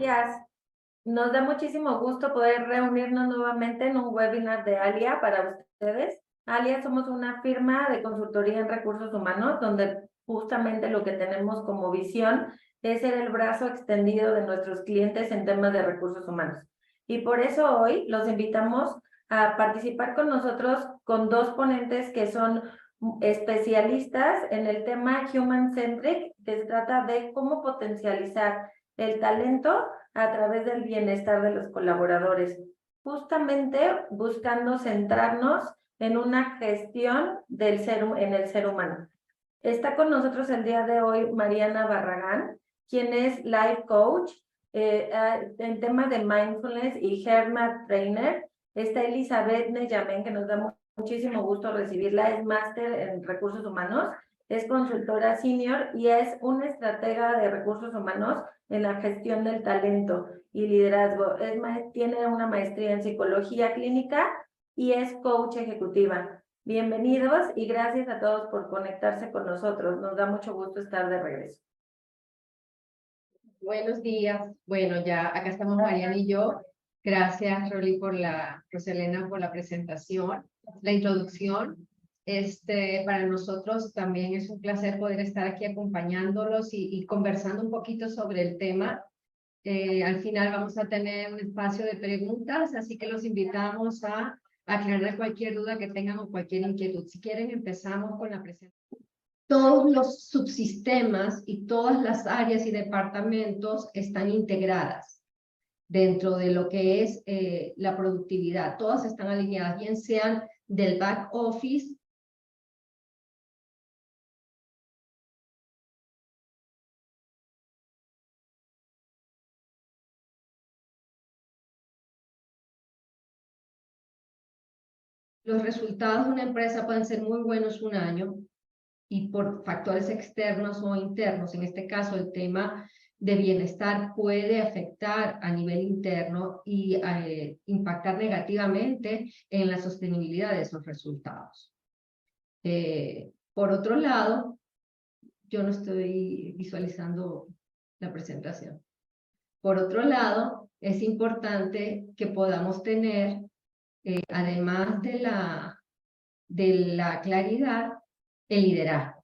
días. Nos da muchísimo gusto poder reunirnos nuevamente en un webinar de Alia para ustedes. Alia somos una firma de consultoría en recursos humanos donde justamente lo que tenemos como visión es ser el brazo extendido de nuestros clientes en temas de recursos humanos. Y por eso hoy los invitamos a participar con nosotros con dos ponentes que son especialistas en el tema Human Centric, que se trata de cómo potencializar el talento a través del bienestar de los colaboradores, justamente buscando centrarnos en una gestión en el ser humano. Está con nosotros el día de hoy Mariana Barragán, quien es Life Coach en temas de Mindfulness y HeartMath Trainer. Está Elizabeth Neyamen, que nos da muchísimo gusto recibirla, es máster en recursos humanos, es consultora senior y es una estratega de recursos humanos en la gestión del talento y liderazgo. Tiene una maestría en psicología clínica y es coach ejecutiva. Bienvenidos y gracias a todos por conectarse con nosotros. Nos da mucho gusto estar de regreso. Buenos días. Bueno, ya acá estamos Mariana y yo. Gracias, Roselena, por la presentación, la introducción. Para nosotros también es un placer poder estar aquí acompañándolos y conversando un poquito sobre el tema. Al final vamos a tener un espacio de preguntas, así que los invitamos a aclarar cualquier duda que tengan o cualquier inquietud. Si quieren, empezamos con la presentación. Todos los subsistemas y todas las áreas y departamentos están integradas dentro de lo que es la productividad. Todas están alineadas, bien sean del back office, los resultados de una empresa pueden ser muy buenos un año y por factores externos o internos, en este caso el tema de bienestar puede afectar a nivel interno y impactar negativamente en la sostenibilidad de esos resultados. Por otro lado, yo no estoy visualizando la presentación. Por otro lado, es importante que podamos tener, además de la claridad, el liderazgo,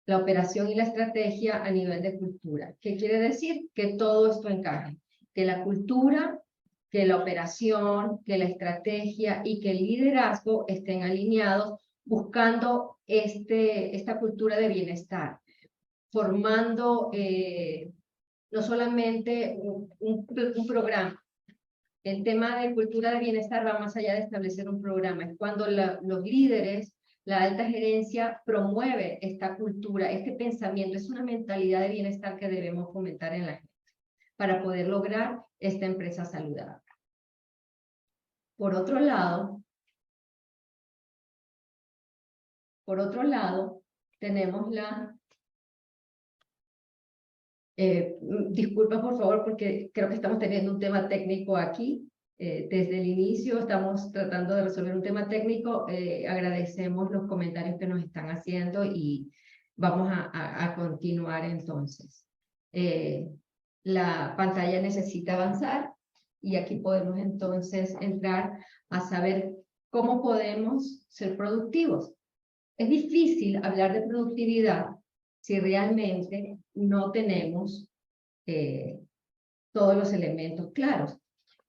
la operación y la estrategia a nivel de cultura. ¿Qué quiere decir? Que todo esto encaje, que la cultura, que la operación, que la estrategia y que el liderazgo estén alineados buscando esta cultura de bienestar, formando no solamente un programa. El tema de cultura de bienestar va más allá de establecer un programa, es cuando los líderes, la alta gerencia promueve esta cultura, este pensamiento, es una mentalidad de bienestar que debemos fomentar en la gente para poder lograr esta empresa saludable. Por otro lado, tenemos disculpa por favor porque creo que estamos teniendo un tema técnico aquí. Desde el inicio estamos tratando de resolver un tema técnico. Agradecemos los comentarios que nos están haciendo y vamos a continuar entonces. La pantalla necesita avanzar y aquí podemos entonces entrar a saber cómo podemos ser productivos. Es difícil hablar de productividad si realmente no tenemos todos los elementos claros.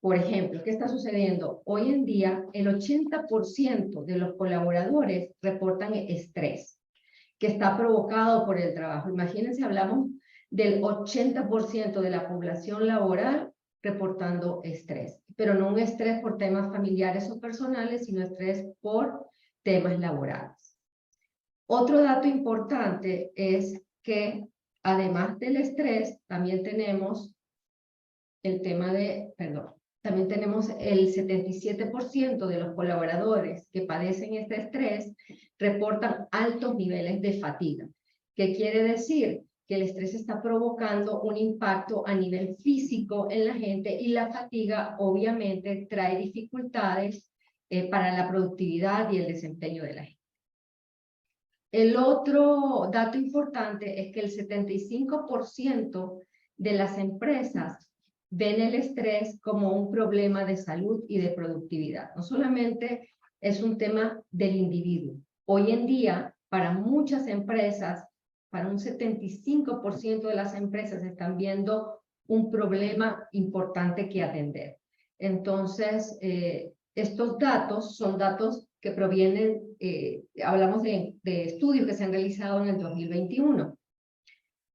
Por ejemplo, ¿qué está sucediendo? Hoy en día, el 80% de los colaboradores reportan estrés, que está provocado por el trabajo. Imagínense, hablamos del 80% de la población laboral reportando estrés, pero no un estrés por temas familiares o personales, sino estrés por temas laborales. Otro dato importante es que además del estrés, también tenemos el tema de, también tenemos el 77% de los colaboradores que padecen este estrés reportan altos niveles de fatiga. ¿Qué quiere decir? Que el estrés está provocando un impacto a nivel físico en la gente y la fatiga obviamente trae dificultades para la productividad y el desempeño de la gente. El otro dato importante es que el 75% de las empresas ven el estrés como un problema de salud y de productividad. No solamente es un tema del individuo. Hoy en día, para muchas empresas, para un 75% de las empresas están viendo un problema importante que atender. Entonces, estos datos son datos que provienen, hablamos de estudios que se han realizado en el 2021.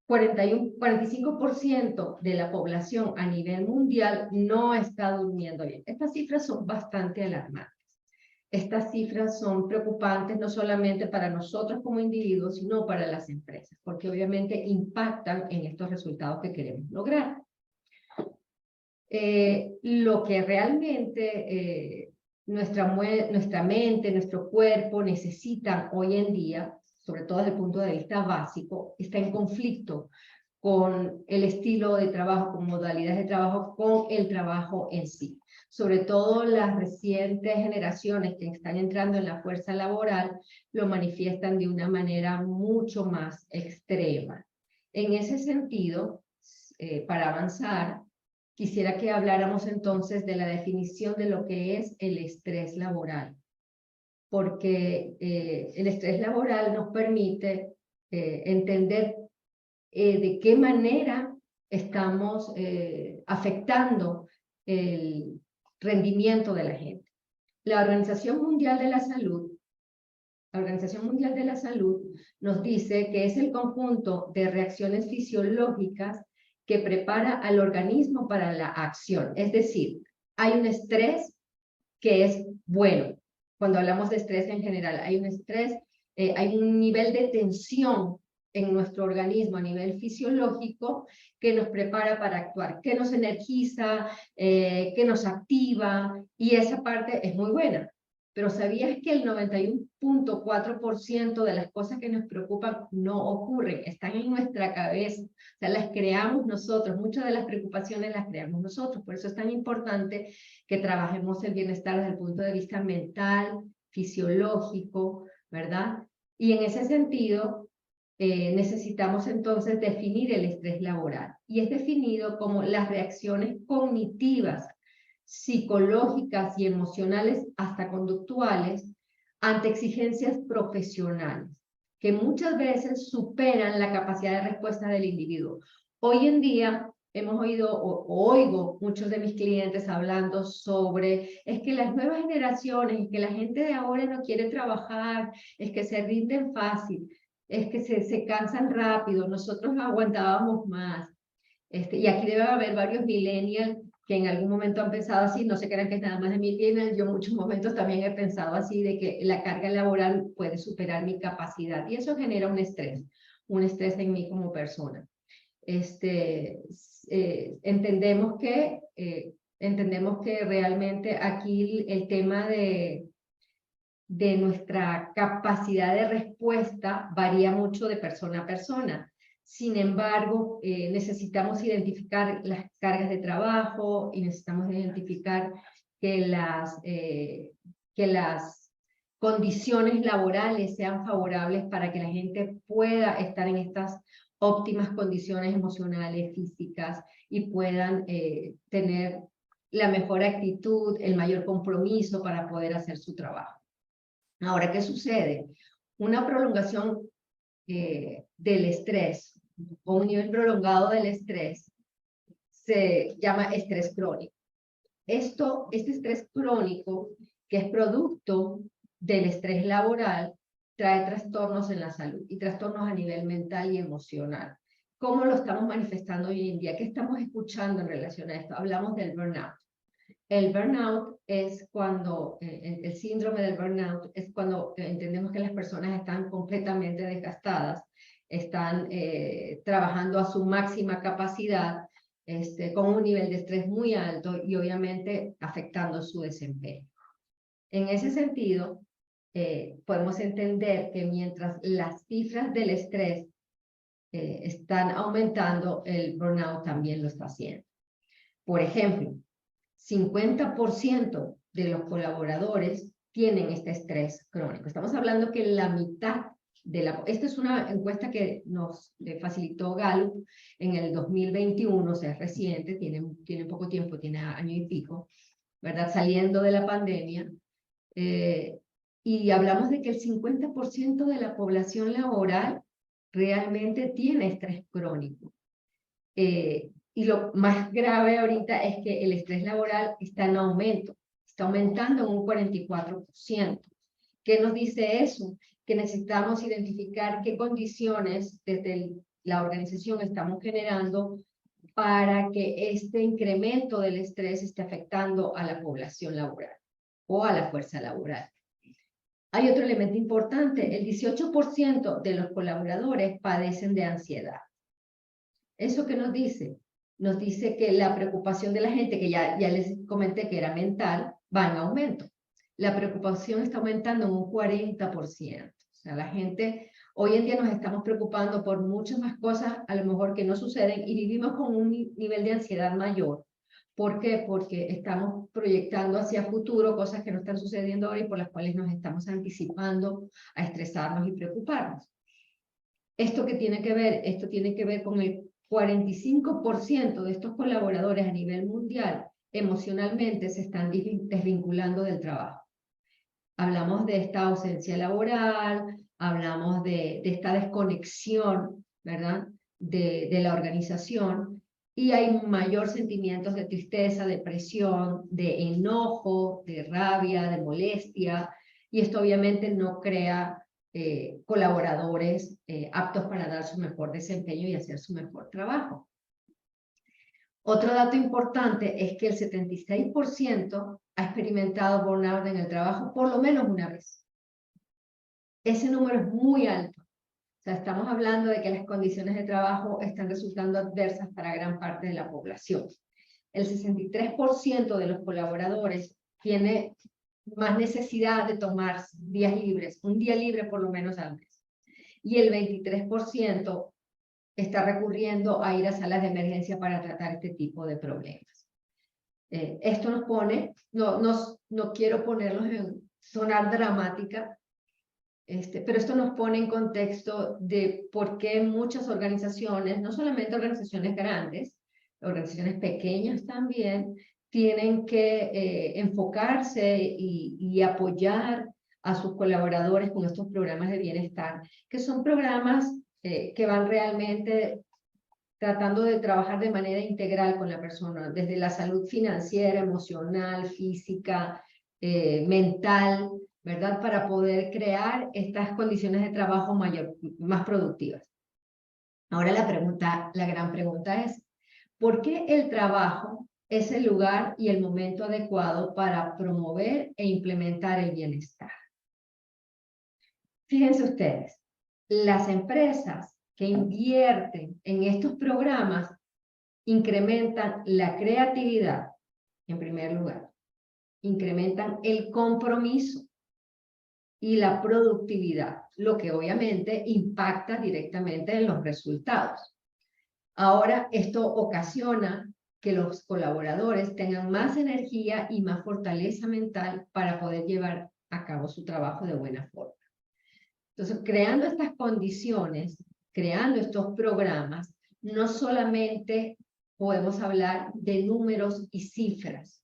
45% de la población a nivel mundial no está durmiendo bien. Estas cifras son bastante alarmantes. Estas cifras son preocupantes no solamente para nosotros como individuos, sino para las empresas, porque obviamente impactan en estos resultados que queremos lograr. Lo que realmente nuestra mente, nuestro cuerpo necesitan hoy en día, sobre todo desde el punto de vista básico, está en conflicto con el estilo de trabajo, con modalidades de trabajo, con el trabajo en sí. Sobre todo las recientes generaciones que están entrando en la fuerza laboral lo manifiestan de una manera mucho más extrema. En ese sentido, para avanzar, quisiera que habláramos entonces de la definición de lo que es el estrés laboral, porque el estrés laboral nos permite entender de qué manera estamos afectando el rendimiento de la gente. La Organización Mundial de la Salud nos dice que es el conjunto de reacciones fisiológicas que prepara al organismo para la acción. Es decir, hay un estrés que es bueno. Cuando hablamos de estrés en general, hay un estrés, hay un nivel de tensión en nuestro organismo a nivel fisiológico que nos prepara para actuar, que nos energiza, que nos activa, y esa parte es muy buena. Pero ¿sabías que el 91.4% de las cosas que nos preocupan no ocurren? Están en nuestra cabeza, o sea, las creamos nosotros, muchas de las preocupaciones las creamos nosotros, por eso es tan importante que trabajemos el bienestar desde el punto de vista mental, fisiológico, ¿verdad? Y en ese sentido, necesitamos entonces definir el estrés laboral, y es definido como las reacciones cognitivas, psicológicas y emocionales, hasta conductuales, ante exigencias profesionales, que muchas veces superan la capacidad de respuesta del individuo. Hoy en día hemos oído, o oigo muchos de mis clientes hablando sobre, es que las nuevas generaciones, es que la gente de ahora no quiere trabajar, es que se rinden fácil, es que se cansan rápido, nosotros aguantábamos más. Y aquí debe haber varios millennials que en algún momento han pensado así, no se crean que es nada más de millennials, yo en muchos momentos también he pensado así, de que la carga laboral puede superar mi capacidad, y eso genera un estrés en mí como persona. Entendemos que realmente aquí el tema de nuestra capacidad de respuesta varía mucho de persona a persona. Sin embargo, necesitamos identificar las cargas de trabajo y necesitamos identificar que las condiciones laborales sean favorables para que la gente pueda estar en estas óptimas condiciones emocionales, físicas, y puedan tener la mejor actitud, el mayor compromiso para poder hacer su trabajo. Ahora, ¿qué sucede? Una prolongación del estrés o un nivel prolongado del estrés se llama estrés crónico. Este estrés crónico, que es producto del estrés laboral, trae trastornos en la salud y trastornos a nivel mental y emocional. ¿Cómo lo estamos manifestando hoy en día? ¿Qué estamos escuchando en relación a esto? Hablamos del burnout. El burnout es cuando, el síndrome del burnout es cuando entendemos que las personas están completamente desgastadas, están trabajando a su máxima capacidad, con un nivel de estrés muy alto y obviamente afectando su desempeño. En ese sentido, podemos entender que mientras las cifras del estrés están aumentando, el burnout también lo está haciendo. Por ejemplo, 50% de los colaboradores tienen este estrés crónico. Estamos hablando que la mitad Esta es una encuesta que nos facilitó Gallup en el 2021, o sea, es reciente, tiene poco tiempo, tiene año y pico, ¿verdad? Saliendo de la pandemia. Y hablamos de que el 50% de la población laboral realmente tiene estrés crónico. Y lo más grave ahorita es que el estrés laboral está en aumento, está aumentando en un 44%. ¿Qué nos dice eso? Que necesitamos identificar qué condiciones desde la organización estamos generando para que este incremento del estrés esté afectando a la población laboral o a la fuerza laboral. Hay otro elemento importante, el 18% de los colaboradores padecen de ansiedad. ¿Eso qué nos dice? Nos dice que la preocupación de la gente, que ya les comenté que era mental, va en aumento. La preocupación está aumentando en un 40%. O sea, la gente, hoy en día nos estamos preocupando por muchas más cosas, a lo mejor que no suceden, y vivimos con un nivel de ansiedad mayor. ¿Por qué? Porque estamos proyectando hacia futuro cosas que no están sucediendo ahora y por las cuales nos estamos anticipando a estresarnos y preocuparnos. ¿Esto qué tiene que ver? Esto tiene que ver con el 45% de estos colaboradores a nivel mundial emocionalmente se están desvinculando del trabajo. Hablamos de esta ausencia laboral, hablamos de esta desconexión, ¿verdad? De la organización, y hay mayor sentimientos de tristeza, depresión, de enojo, de rabia, de molestia, y esto obviamente no crea colaboradores aptos para dar su mejor desempeño y hacer su mejor trabajo. Otro dato importante es que el 76% ha experimentado burnout en el trabajo por lo menos una vez. Ese número es muy alto. O sea, estamos hablando de que las condiciones de trabajo están resultando adversas para gran parte de la población. El 63% de los colaboradores tiene más necesidad de tomar días libres, un día libre por lo menos al mes. Y el 23% está recurriendo a ir a salas de emergencia para tratar este tipo de problemas. Esto nos pone, no quiero ponerlos en sonar dramática, pero esto nos pone en contexto de por qué muchas organizaciones, no solamente organizaciones grandes, organizaciones pequeñas también, tienen que enfocarse y apoyar a sus colaboradores con estos programas de bienestar, que son programas que van realmente tratando de trabajar de manera integral con la persona, desde la salud financiera, emocional, física, mental, ¿verdad? Para poder crear estas condiciones de trabajo más productivas. Ahora la gran pregunta es, ¿por qué el trabajo es el lugar y el momento adecuado para promover e implementar el bienestar? Fíjense ustedes, las empresas que invierten en estos programas incrementan la creatividad, en primer lugar, incrementan el compromiso y la productividad, lo que obviamente impacta directamente en los resultados. Ahora, esto ocasiona que los colaboradores tengan más energía y más fortaleza mental para poder llevar a cabo su trabajo de buena forma. Entonces, creando estas condiciones, creando estos programas, no solamente podemos hablar de números y cifras,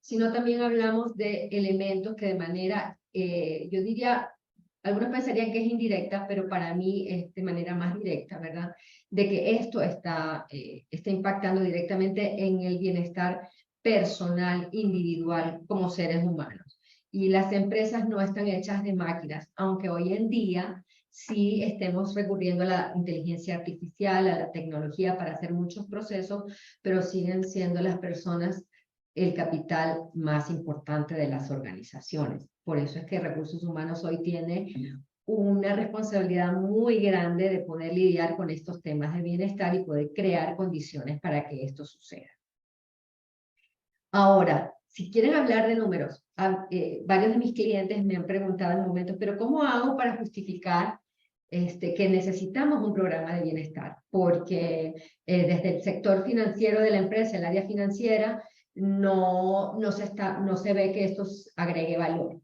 sino también hablamos de elementos que de manera, yo diría, algunos pensarían que es indirecta, pero para mí es de manera más directa, ¿verdad? De que esto está impactando directamente en el bienestar personal, individual, como seres humanos. Y las empresas no están hechas de máquinas, aunque hoy en día sí estemos recurriendo a la inteligencia artificial, a la tecnología para hacer muchos procesos, pero siguen siendo las personas el capital más importante de las organizaciones. Por eso es que Recursos Humanos hoy tiene una responsabilidad muy grande de poder lidiar con estos temas de bienestar y poder crear condiciones para que esto suceda. Ahora, si quieren hablar de números, varios de mis clientes me han preguntado en momentos, pero ¿cómo hago para justificar que necesitamos un programa de bienestar? Porque desde el sector financiero de la empresa, el área financiera, no se ve que esto agregue valor.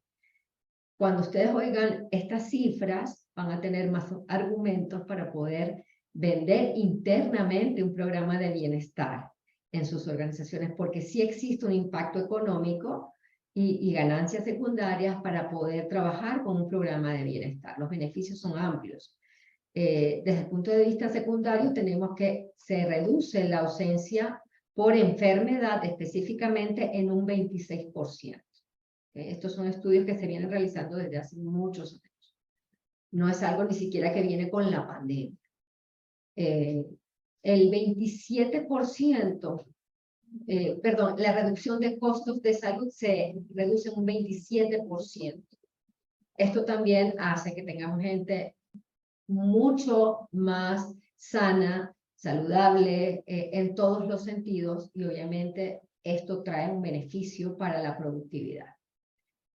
Cuando ustedes oigan estas cifras, van a tener más argumentos para poder vender internamente un programa de bienestar en sus organizaciones, porque sí existe un impacto económico y ganancias secundarias para poder trabajar con un programa de bienestar. Los beneficios son amplios. Desde el punto de vista secundario, tenemos que se reduce la ausencia por enfermedad específicamente en un 26%. Estos son estudios que se vienen realizando desde hace muchos años. No es algo ni siquiera que viene con la pandemia. El 27%, perdón, la reducción de costos de salud se reduce en un 27%. Esto también hace que tengamos gente mucho más sana, saludable en todos los sentidos, y obviamente esto trae un beneficio para la productividad.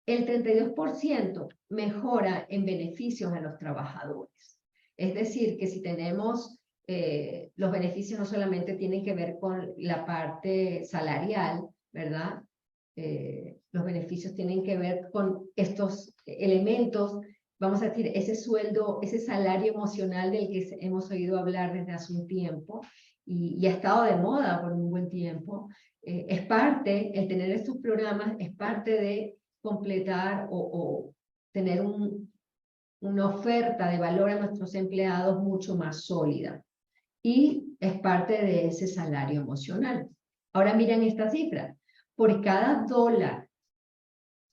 El 32% mejora en beneficios a los trabajadores. Es decir, que si tenemos, los beneficios no solamente tienen que ver con la parte salarial, ¿verdad? Los beneficios tienen que ver con estos elementos, vamos a decir, ese sueldo, ese salario emocional del que hemos oído hablar desde hace un tiempo y ha estado de moda por un buen tiempo. Es parte, el tener estos programas es parte de completar o tener una oferta de valor a nuestros empleados mucho más sólida. Y es parte de ese salario emocional. Ahora miren esta cifra. Por cada dólar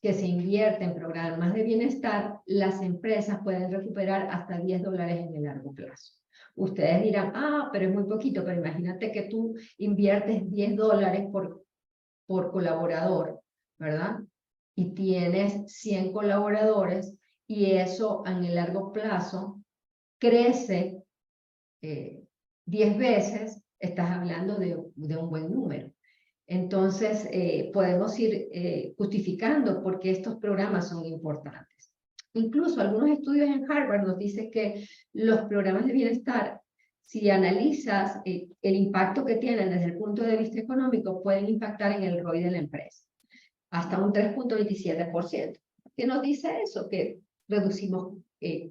que se invierte en programas de bienestar, las empresas pueden recuperar hasta $10 en el largo plazo. Ustedes dirán, ah, pero es muy poquito, pero imagínate que tú inviertes $10 por colaborador, ¿verdad? Y tienes 100 colaboradores y eso en el largo plazo crece 10 veces, estás hablando de un buen número. Entonces, podemos ir justificando por qué estos programas son importantes. Incluso algunos estudios en Harvard nos dicen que los programas de bienestar, si analizas el impacto que tienen desde el punto de vista económico, pueden impactar en el ROI de la empresa, hasta un 3.27%. ¿Qué nos dice eso? Que reducimos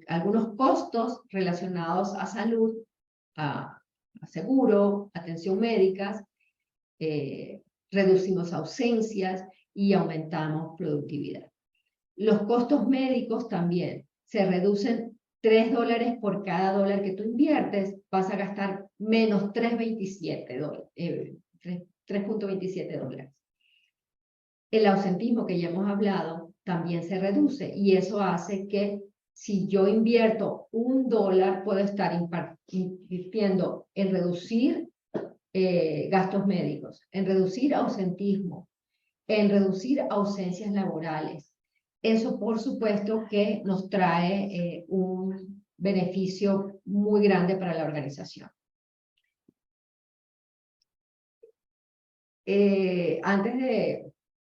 algunos costos relacionados a salud, a seguro, atención médica, reducimos ausencias y aumentamos productividad. Los costos médicos también se reducen $3 por cada dólar que tú inviertes, vas a gastar menos 3.27 dólares. El ausentismo que ya hemos hablado también se reduce y eso hace que si yo invierto $1, puedo estar invirtiendo en reducir gastos médicos, en reducir ausentismo, en reducir ausencias laborales. Eso, por supuesto, que nos trae un beneficio muy grande para la organización. Antes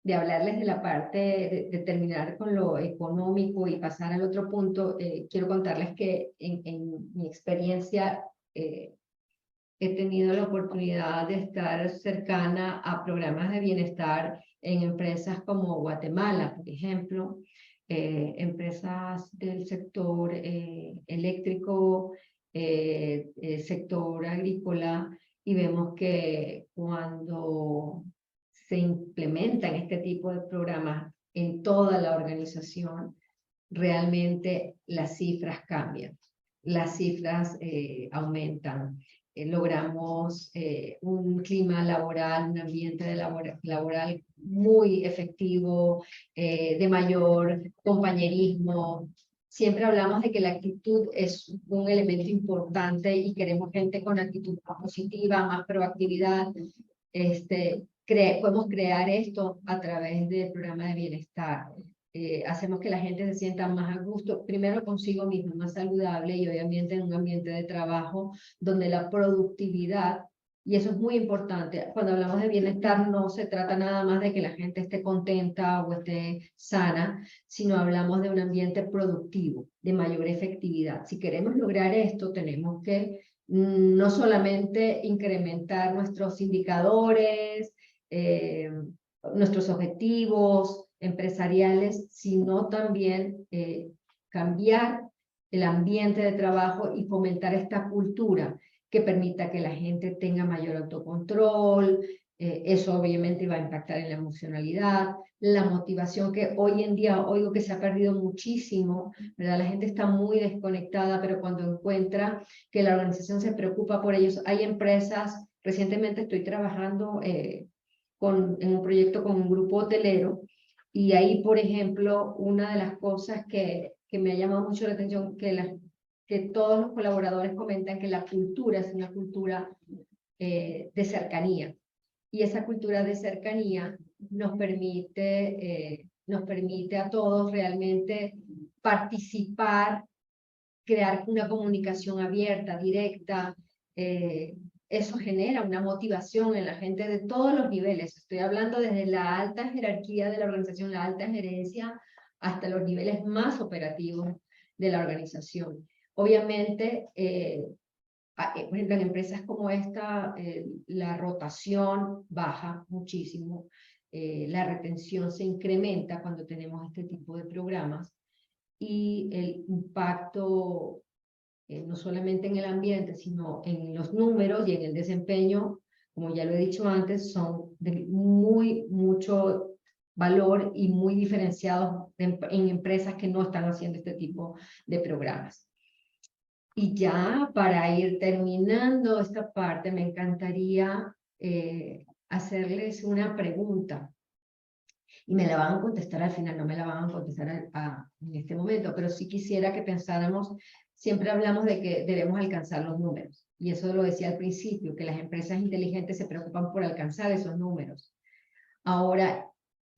de hablarles de la parte, de terminar con lo económico y pasar al otro punto, quiero contarles que en mi experiencia he tenido la oportunidad de estar cercana a programas de bienestar en empresas como Guatemala, por ejemplo, empresas del sector eléctrico, sector agrícola, y vemos que cuando se implementan este tipo de programas en toda la organización, realmente las cifras cambian, las cifras aumentan. Logramos un clima laboral, un ambiente laboral muy efectivo, de mayor compañerismo. Siempre hablamos de que la actitud es un elemento importante y queremos gente con actitud más positiva, más proactividad. Podemos crear esto a través del programa de bienestar. Hacemos que la gente se sienta más a gusto, primero consigo mismo, más saludable, y obviamente en un ambiente de trabajo donde la productividad, y eso es muy importante, cuando hablamos de bienestar no se trata nada más de que la gente esté contenta o esté sana, sino hablamos de un ambiente productivo, de mayor efectividad. Si queremos lograr esto, tenemos que no solamente incrementar nuestros indicadores, nuestros objetivos, empresariales, sino también cambiar el ambiente de trabajo y fomentar esta cultura que permita que la gente tenga mayor autocontrol. Eso obviamente va a impactar en la emocionalidad, la motivación, que hoy en día oigo que se ha perdido muchísimo, ¿verdad? La gente está muy desconectada, pero cuando encuentra que la organización se preocupa por ellos, hay empresas, recientemente estoy trabajando en un proyecto con un grupo hotelero, y ahí, por ejemplo, una de las cosas que me ha llamado mucho la atención, que todos los colaboradores comentan que la cultura es una cultura de cercanía. Y esa cultura de cercanía nos permite a todos realmente participar, crear una comunicación abierta, directa. Eso genera una motivación en la gente de todos los niveles. Estoy hablando desde la alta jerarquía de la organización, la alta gerencia, hasta los niveles más operativos de la organización. Obviamente, por ejemplo, en empresas como esta, la rotación baja muchísimo, la retención se incrementa cuando tenemos este tipo de programas, y el impacto no solamente en el ambiente, sino en los números y en el desempeño, como ya lo he dicho antes, son de mucho valor y muy diferenciados en empresas que no están haciendo este tipo de programas. Y ya para ir terminando esta parte, me encantaría hacerles una pregunta. Y me la van a contestar al final, no me la van a contestar en este momento, pero sí quisiera que pensáramos, siempre hablamos de que debemos alcanzar los números. Y eso lo decía al principio, que las empresas inteligentes se preocupan por alcanzar esos números. Ahora,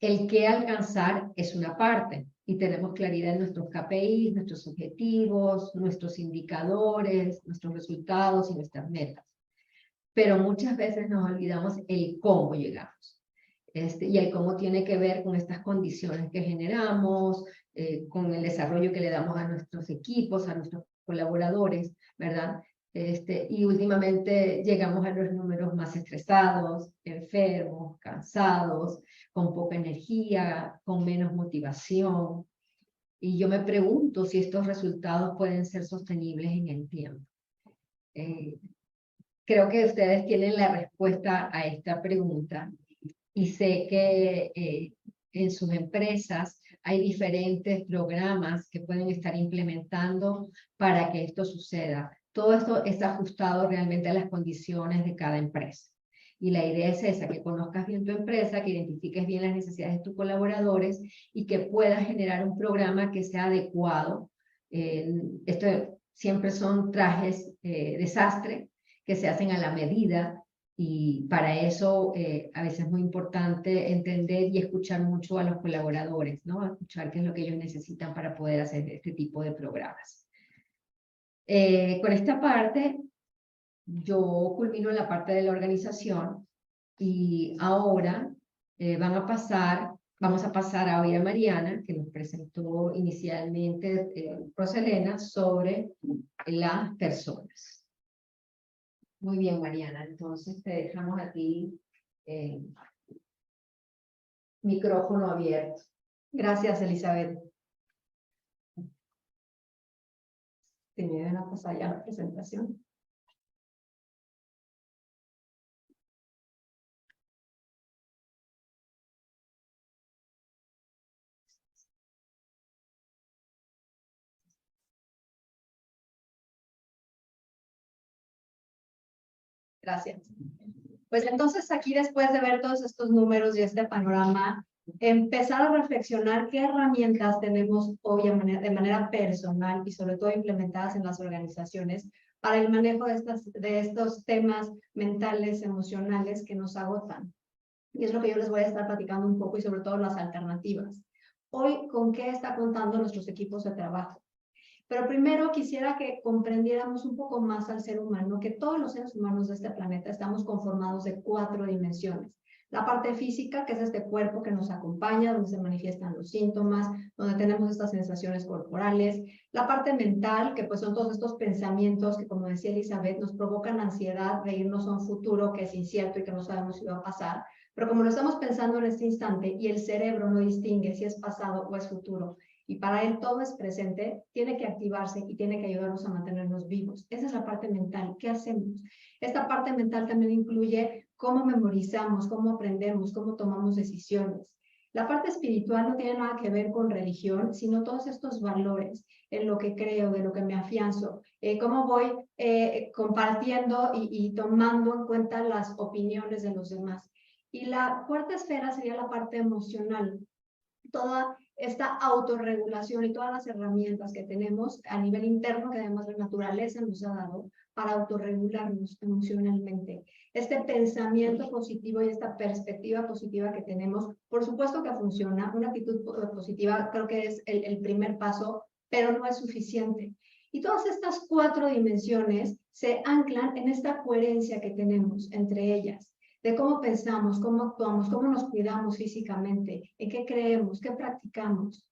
el qué alcanzar es una parte, y tenemos claridad en nuestros KPIs, nuestros objetivos, nuestros indicadores, nuestros resultados y nuestras metas. Pero muchas veces nos olvidamos el cómo llegamos. Y el cómo tiene que ver con estas condiciones que generamos, con el desarrollo que le damos a nuestros equipos, a nuestros colaboradores, ¿verdad? Y últimamente llegamos a los números más estresados, enfermos, cansados, con poca energía, con menos motivación. Y yo me pregunto si estos resultados pueden ser sostenibles en el tiempo. Creo que ustedes tienen la respuesta a esta pregunta, y sé que en sus empresas hay diferentes programas que pueden estar implementando para que esto suceda. Todo esto es ajustado realmente a las condiciones de cada empresa. Y la idea es esa, que conozcas bien tu empresa, que identifiques bien las necesidades de tus colaboradores y que puedas generar un programa que sea adecuado. Esto siempre son trajes desastre que se hacen a la medida, y para eso a veces es muy importante entender y escuchar mucho a los colaboradores, ¿no? Escuchar qué es lo que ellos necesitan para poder hacer este tipo de programas. Con esta parte, yo culmino la parte de la organización, y ahora vamos a pasar a oír a Mariana, que nos presentó inicialmente Roselena sobre las personas. Muy bien, Mariana, entonces te dejamos a ti micrófono abierto. Gracias, Elizabeth. ¿Te me van a pasar ya la presentación? Gracias. Pues entonces aquí, después de ver todos estos números y este panorama, empezar a reflexionar qué herramientas tenemos hoy de manera personal y sobre todo implementadas en las organizaciones para el manejo de estos temas mentales, emocionales que nos agotan. Y es lo que yo les voy a estar platicando un poco, y sobre todo las alternativas. Hoy, ¿con qué está contando nuestros equipos de trabajo? Pero primero quisiera que comprendiéramos un poco más al ser humano, que todos los seres humanos de este planeta estamos conformados de 4 dimensiones. La parte física, que es este cuerpo que nos acompaña, donde se manifiestan los síntomas, donde tenemos estas sensaciones corporales. La parte mental, que pues son todos estos pensamientos que, como decía Elizabeth, nos provocan ansiedad de irnos a un futuro que es incierto y que no sabemos si va a pasar. Pero como lo estamos pensando en este instante y el cerebro no distingue si es pasado o es futuro, y para él todo es presente, tiene que activarse y tiene que ayudarnos a mantenernos vivos. Esa es la parte mental. ¿Qué hacemos? Esta parte mental también incluye cómo memorizamos, cómo aprendemos, cómo tomamos decisiones. La parte espiritual no tiene nada que ver con religión, sino todos estos valores, en lo que creo, de lo que me afianzo, cómo voy compartiendo y tomando en cuenta las opiniones de los demás. Y la cuarta esfera sería la parte emocional. Toda esta autorregulación y todas las herramientas que tenemos a nivel interno, que además la naturaleza nos ha dado, para autorregularnos emocionalmente. Este pensamiento positivo y esta perspectiva positiva que tenemos, por supuesto que funciona. Una actitud positiva creo que es el primer paso, pero no es suficiente. Y todas estas 4 dimensiones se anclan en esta coherencia que tenemos entre ellas, de cómo pensamos, cómo actuamos, cómo nos cuidamos físicamente, en qué creemos, qué practicamos.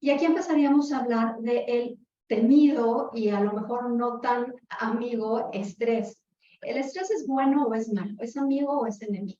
Y aquí empezaríamos a hablar del temido y a lo mejor no tan amigo estrés. ¿El estrés es bueno o es malo? ¿Es amigo o es enemigo?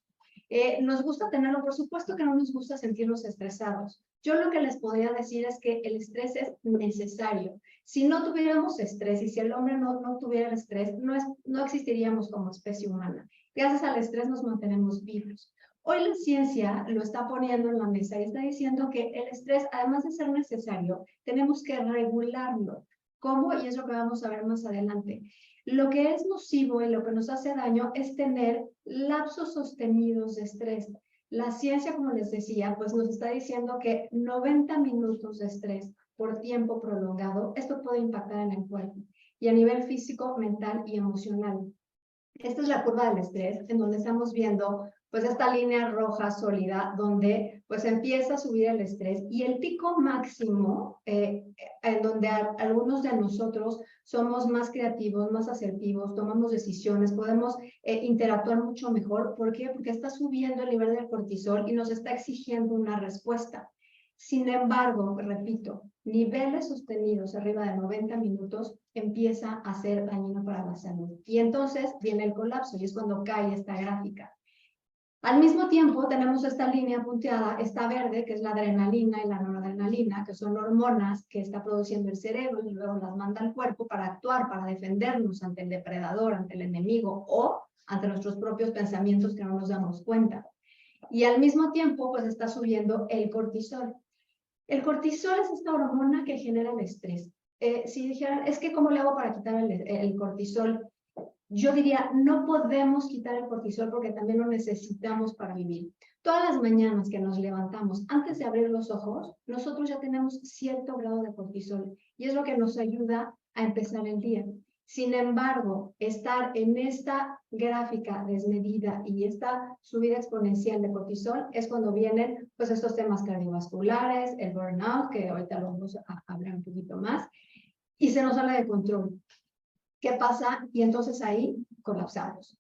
¿Nos gusta tenerlo? Por supuesto que no nos gusta sentirnos estresados. Yo lo que les podría decir es que el estrés es necesario. Si no tuviéramos estrés y si el hombre no tuviera estrés, no existiríamos como especie humana. Gracias al estrés nos mantenemos vivos. Hoy la ciencia lo está poniendo en la mesa y está diciendo que el estrés, además de ser necesario, tenemos que regularlo. ¿Cómo? Y es lo que vamos a ver más adelante. Lo que es nocivo y lo que nos hace daño es tener lapsos sostenidos de estrés. La ciencia, como les decía, pues nos está diciendo que 90 minutos de estrés por tiempo prolongado, esto puede impactar en el cuerpo y a nivel físico, mental y emocional. Esta es la curva del estrés, en donde estamos viendo pues esta línea roja sólida, donde pues empieza a subir el estrés y el pico máximo, en donde algunos de nosotros somos más creativos, más asertivos, tomamos decisiones, podemos interactuar mucho mejor. ¿Por qué? Porque está subiendo el nivel del cortisol y nos está exigiendo una respuesta. Sin embargo, repito, niveles sostenidos arriba de 90 minutos empieza a ser dañino para la salud. Y entonces viene el colapso y es cuando cae esta gráfica. Al mismo tiempo tenemos esta línea punteada, esta verde, que es la adrenalina y la noradrenalina, que son hormonas que está produciendo el cerebro y luego las manda al cuerpo para actuar, para defendernos ante el depredador, ante el enemigo o ante nuestros propios pensamientos que no nos damos cuenta. Y al mismo tiempo pues está subiendo el cortisol. El cortisol es esta hormona que genera el estrés. Si dijeran, es que ¿cómo le hago para quitar el cortisol? Yo diría, no podemos quitar el cortisol porque también lo necesitamos para vivir. Todas las mañanas que nos levantamos, antes de abrir los ojos, nosotros ya tenemos cierto grado de cortisol y es lo que nos ayuda a empezar el día. Sin embargo, estar en esta gráfica desmedida y esta subida exponencial de cortisol es cuando vienen pues estos temas cardiovasculares, el burnout, que ahorita lo vamos a hablar un poquito más, y se nos sale de control. ¿Qué pasa? Y entonces ahí colapsamos.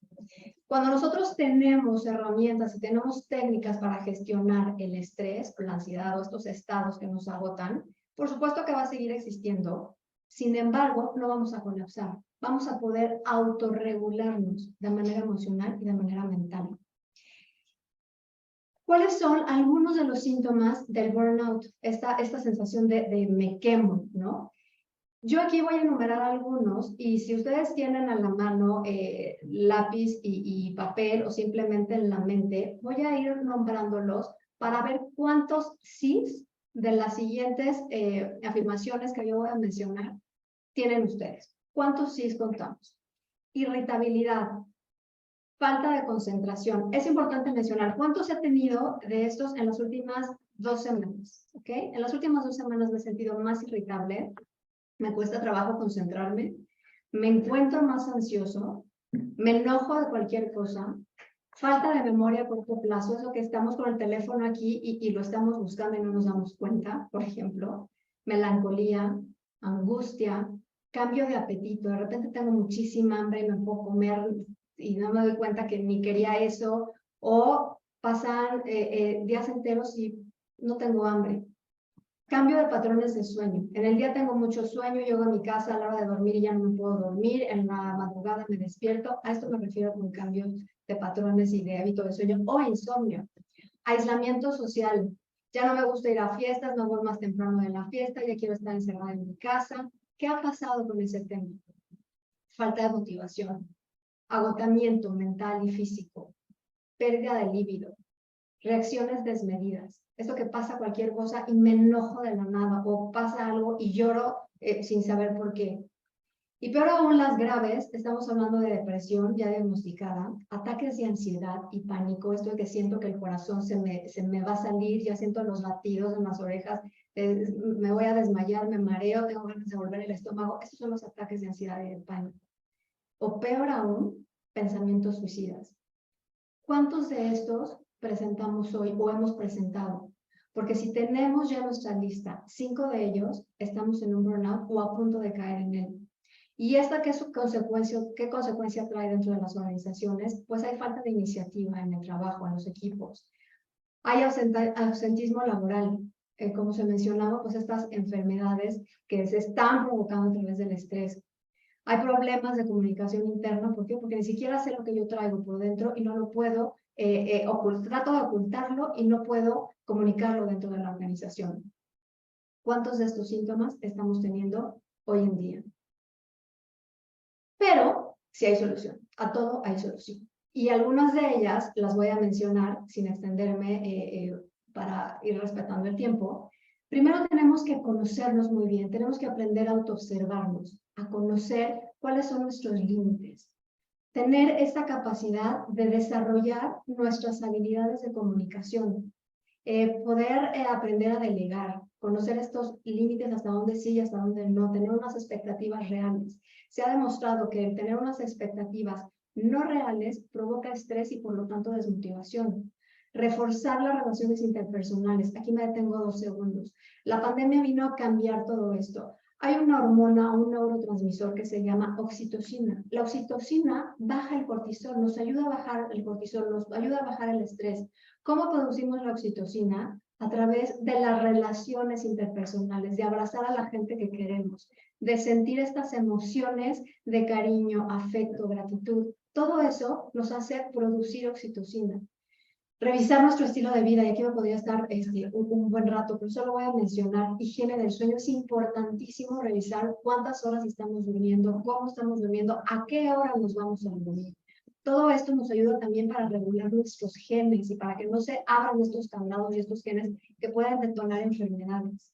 Cuando nosotros tenemos herramientas y tenemos técnicas para gestionar el estrés, la ansiedad o estos estados que nos agotan, por supuesto que va a seguir existiendo. Sin embargo, no vamos a colapsar. Vamos a poder autorregularnos de manera emocional y de manera mental. ¿Cuáles son algunos de los síntomas del burnout? Esta sensación de me quemo, ¿no? Yo aquí voy a enumerar algunos y si ustedes tienen a la mano lápiz y papel o simplemente en la mente, voy a ir nombrándolos para ver cuántos sís de las siguientes afirmaciones que yo voy a mencionar tienen ustedes. ¿Cuántos sís contamos? Irritabilidad, falta de concentración. Es importante mencionar cuántos he tenido de estos en las últimas 2 semanas. ¿Ok? En las últimas 2 semanas me he sentido más irritable. Me cuesta trabajo concentrarme, me encuentro más ansioso, me enojo de cualquier cosa, falta de memoria a corto plazo, eso que estamos con el teléfono aquí y lo estamos buscando y no nos damos cuenta, por ejemplo, melancolía, angustia, cambio de apetito, de repente tengo muchísima hambre y me puedo comer y no me doy cuenta que ni quería eso, o pasan días enteros y no tengo hambre. Cambio de patrones de sueño. En el día tengo mucho sueño, llego a mi casa a la hora de dormir y ya no me puedo dormir, en la madrugada me despierto. A esto me refiero con cambios de patrones y de hábito de sueño o insomnio. Aislamiento social. Ya no me gusta ir a fiestas, no voy más temprano de la fiesta, ya quiero estar encerrada en mi casa. ¿Qué ha pasado con ese tema? Falta de motivación, agotamiento mental y físico, pérdida de líbido, reacciones desmedidas. Esto que pasa cualquier cosa y me enojo de la nada, o pasa algo y lloro sin saber por qué. Y peor aún las graves, estamos hablando de depresión ya diagnosticada, ataques de ansiedad y pánico, esto de que siento que el corazón se me va a salir, ya siento los latidos en las orejas, me voy a desmayar, me mareo, tengo ganas de volver el estómago. Estos son los ataques de ansiedad y de pánico. O peor aún, pensamientos suicidas. ¿Cuántos de estos presentamos hoy o hemos presentado? Porque si tenemos ya nuestra lista, 5 de ellos estamos en un burnout o a punto de caer en él. ¿Y esta qué consecuencia trae dentro de las organizaciones? Pues hay falta de iniciativa en el trabajo, en los equipos. Hay ausentismo laboral. Como se mencionaba, pues estas enfermedades que se están provocando a través del estrés. Hay problemas de comunicación interna. ¿Por qué? Porque ni siquiera sé lo que yo traigo por dentro y no lo puedo trato de ocultarlo y no puedo comunicarlo dentro de la organización. ¿Cuántos de estos síntomas estamos teniendo hoy en día? Pero sí hay solución. A todo hay solución. Y algunas de ellas las voy a mencionar sin extenderme para ir respetando el tiempo. Primero tenemos que conocernos muy bien. Tenemos que aprender a autoobservarnos, a conocer cuáles son nuestros límites. Tener esta capacidad de desarrollar nuestras habilidades de comunicación, poder aprender a delegar, conocer estos límites, hasta dónde sí y hasta dónde no, tener unas expectativas reales. Se ha demostrado que el tener unas expectativas no reales provoca estrés y por lo tanto desmotivación. Reforzar las relaciones interpersonales. Aquí me detengo 2 segundos. La pandemia vino a cambiar todo esto. Hay una hormona, un neurotransmisor que se llama oxitocina. La oxitocina baja el cortisol, nos ayuda a bajar el cortisol, nos ayuda a bajar el estrés. ¿Cómo producimos la oxitocina? A través de las relaciones interpersonales, de abrazar a la gente que queremos, de sentir estas emociones de cariño, afecto, gratitud. Todo eso nos hace producir oxitocina. Revisar nuestro estilo de vida, y aquí me podría estar un buen rato, pero solo voy a mencionar higiene del sueño. Es importantísimo revisar cuántas horas estamos durmiendo, cómo estamos durmiendo, a qué hora nos vamos a dormir. Todo esto nos ayuda también para regular nuestros genes y para que no se abran estos candados y estos genes que pueden detonar enfermedades.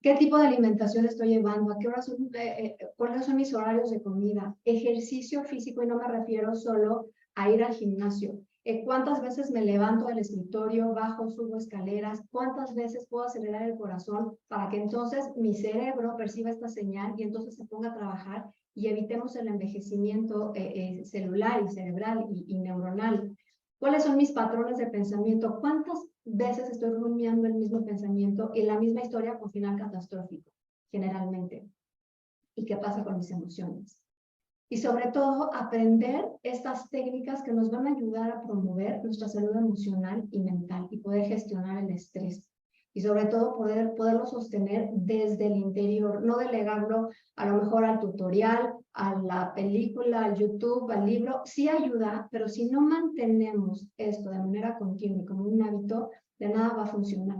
¿Qué tipo de alimentación estoy llevando? ¿A qué horas cuáles son mis horarios de comida? Ejercicio físico, y no me refiero solo a ir al gimnasio. ¿Cuántas veces me levanto del escritorio, bajo, subo escaleras? ¿Cuántas veces puedo acelerar el corazón para que entonces mi cerebro perciba esta señal y entonces se ponga a trabajar y evitemos el envejecimiento celular y cerebral y neuronal? ¿Cuáles son mis patrones de pensamiento? ¿Cuántas veces estoy rumiando el mismo pensamiento y la misma historia con final catastrófico, generalmente? ¿Y qué pasa con mis emociones? Y sobre todo, aprender estas técnicas que nos van a ayudar a promover nuestra salud emocional y mental y poder gestionar el estrés. Y sobre todo, poderlo sostener desde el interior, no delegarlo a lo mejor al tutorial, a la película, al YouTube, al libro. Sí ayuda, pero si no mantenemos esto de manera continua y como un hábito, de nada va a funcionar.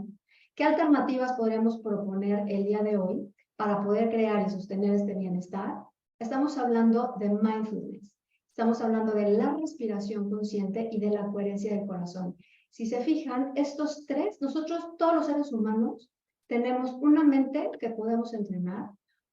¿Qué alternativas podríamos proponer el día de hoy para poder crear y sostener este bienestar? Estamos hablando de mindfulness, estamos hablando de la respiración consciente y de la coherencia del corazón. Si se fijan, estos 3, nosotros, todos los seres humanos, tenemos una mente que podemos entrenar,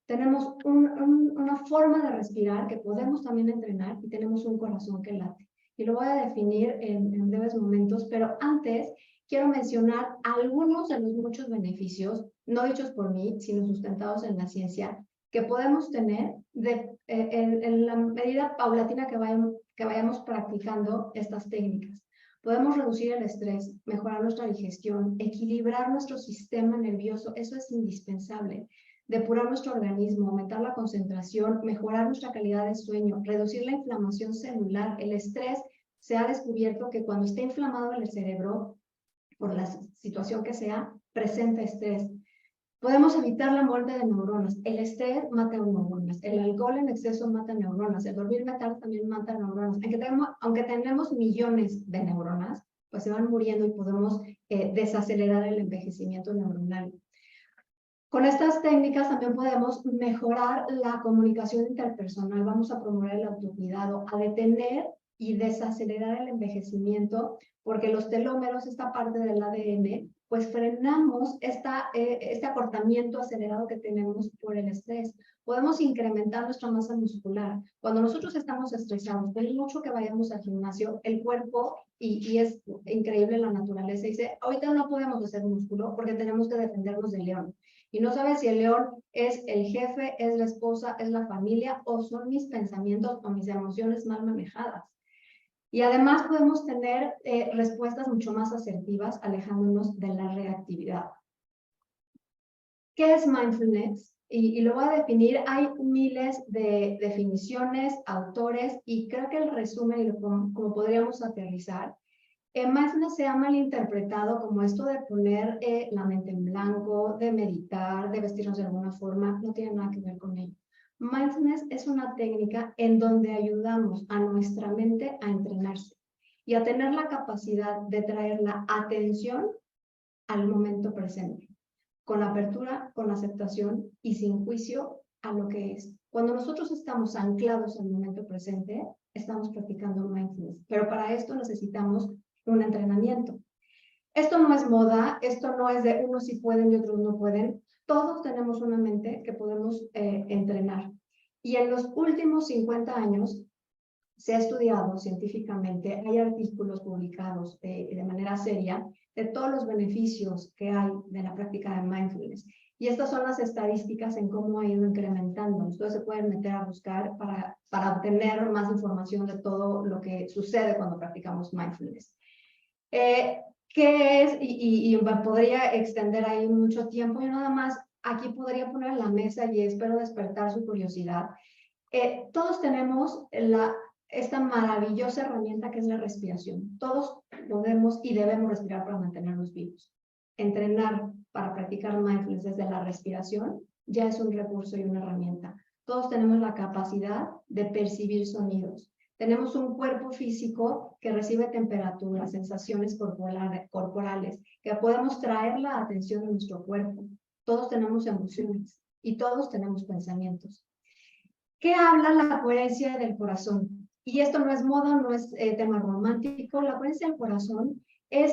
tenemos una forma de respirar que podemos también entrenar y tenemos un corazón que late. Y lo voy a definir en breves momentos, pero antes quiero mencionar algunos de los muchos beneficios, no dichos por mí, sino sustentados en la ciencia, que podemos tener en la medida paulatina que vayamos practicando estas técnicas. Podemos reducir el estrés, mejorar nuestra digestión, equilibrar nuestro sistema nervioso, eso es indispensable. Depurar nuestro organismo, aumentar la concentración, mejorar nuestra calidad de sueño, reducir la inflamación celular. El estrés, se ha descubierto que cuando está inflamado el cerebro, por la situación que sea, presenta estrés. Podemos evitar la muerte de neuronas. El estrés mata neuronas. El alcohol en exceso mata neuronas. El dormir tarde también mata neuronas. Aunque tenemos millones de neuronas, pues se van muriendo y podemos desacelerar el envejecimiento neuronal. Con estas técnicas también podemos mejorar la comunicación interpersonal. Vamos a promover el autocuidado, a detener y desacelerar el envejecimiento, porque los telómeros, esta parte del ADN, pues frenamos este acortamiento acelerado que tenemos por el estrés. Podemos incrementar nuestra masa muscular. Cuando nosotros estamos estresados, por mucho que vayamos al gimnasio, el cuerpo, y es increíble la naturaleza, dice, ahorita no podemos hacer músculo porque tenemos que defendernos del león. Y no sabes si el león es el jefe, es la esposa, es la familia, o son mis pensamientos o mis emociones mal manejadas. Y además podemos tener respuestas mucho más asertivas, alejándonos de la reactividad. ¿Qué es mindfulness? Y lo voy a definir. Hay miles de definiciones, autores, y creo que el resumen, y como podríamos aterrizar, mindfulness se ha malinterpretado como esto de poner la mente en blanco, de meditar, de vestirnos de alguna forma. No tiene nada que ver con ello. Mindfulness es una técnica en donde ayudamos a nuestra mente a entrenarse y a tener la capacidad de traer la atención al momento presente, con apertura, con aceptación y sin juicio a lo que es. Cuando nosotros estamos anclados al momento presente, estamos practicando mindfulness, pero para esto necesitamos un entrenamiento. Esto no es moda, esto no es de unos sí pueden y otros no pueden. Todos tenemos una mente que podemos entrenar. Y en los últimos 50 años se ha estudiado científicamente, hay artículos publicados de manera seria de todos los beneficios que hay de la práctica de mindfulness. Y estas son las estadísticas en cómo ha ido incrementando. Ustedes se pueden meter a buscar para obtener más información de todo lo que sucede cuando practicamos mindfulness. ¿Qué es? Y podría extender ahí mucho tiempo. Yo nada más aquí podría poner en la mesa y espero despertar su curiosidad. Todos tenemos esta maravillosa herramienta que es la respiración. Todos podemos y debemos respirar para mantenernos vivos. Entrenar para practicar mindfulness desde la respiración ya es un recurso y una herramienta. Todos tenemos la capacidad de percibir sonidos. Tenemos un cuerpo físico que recibe temperaturas, sensaciones corporales, que podemos traer la atención a nuestro cuerpo. Todos tenemos emociones y todos tenemos pensamientos. ¿Qué habla la coherencia del corazón? Y esto no es moda, no es tema romántico. La coherencia del corazón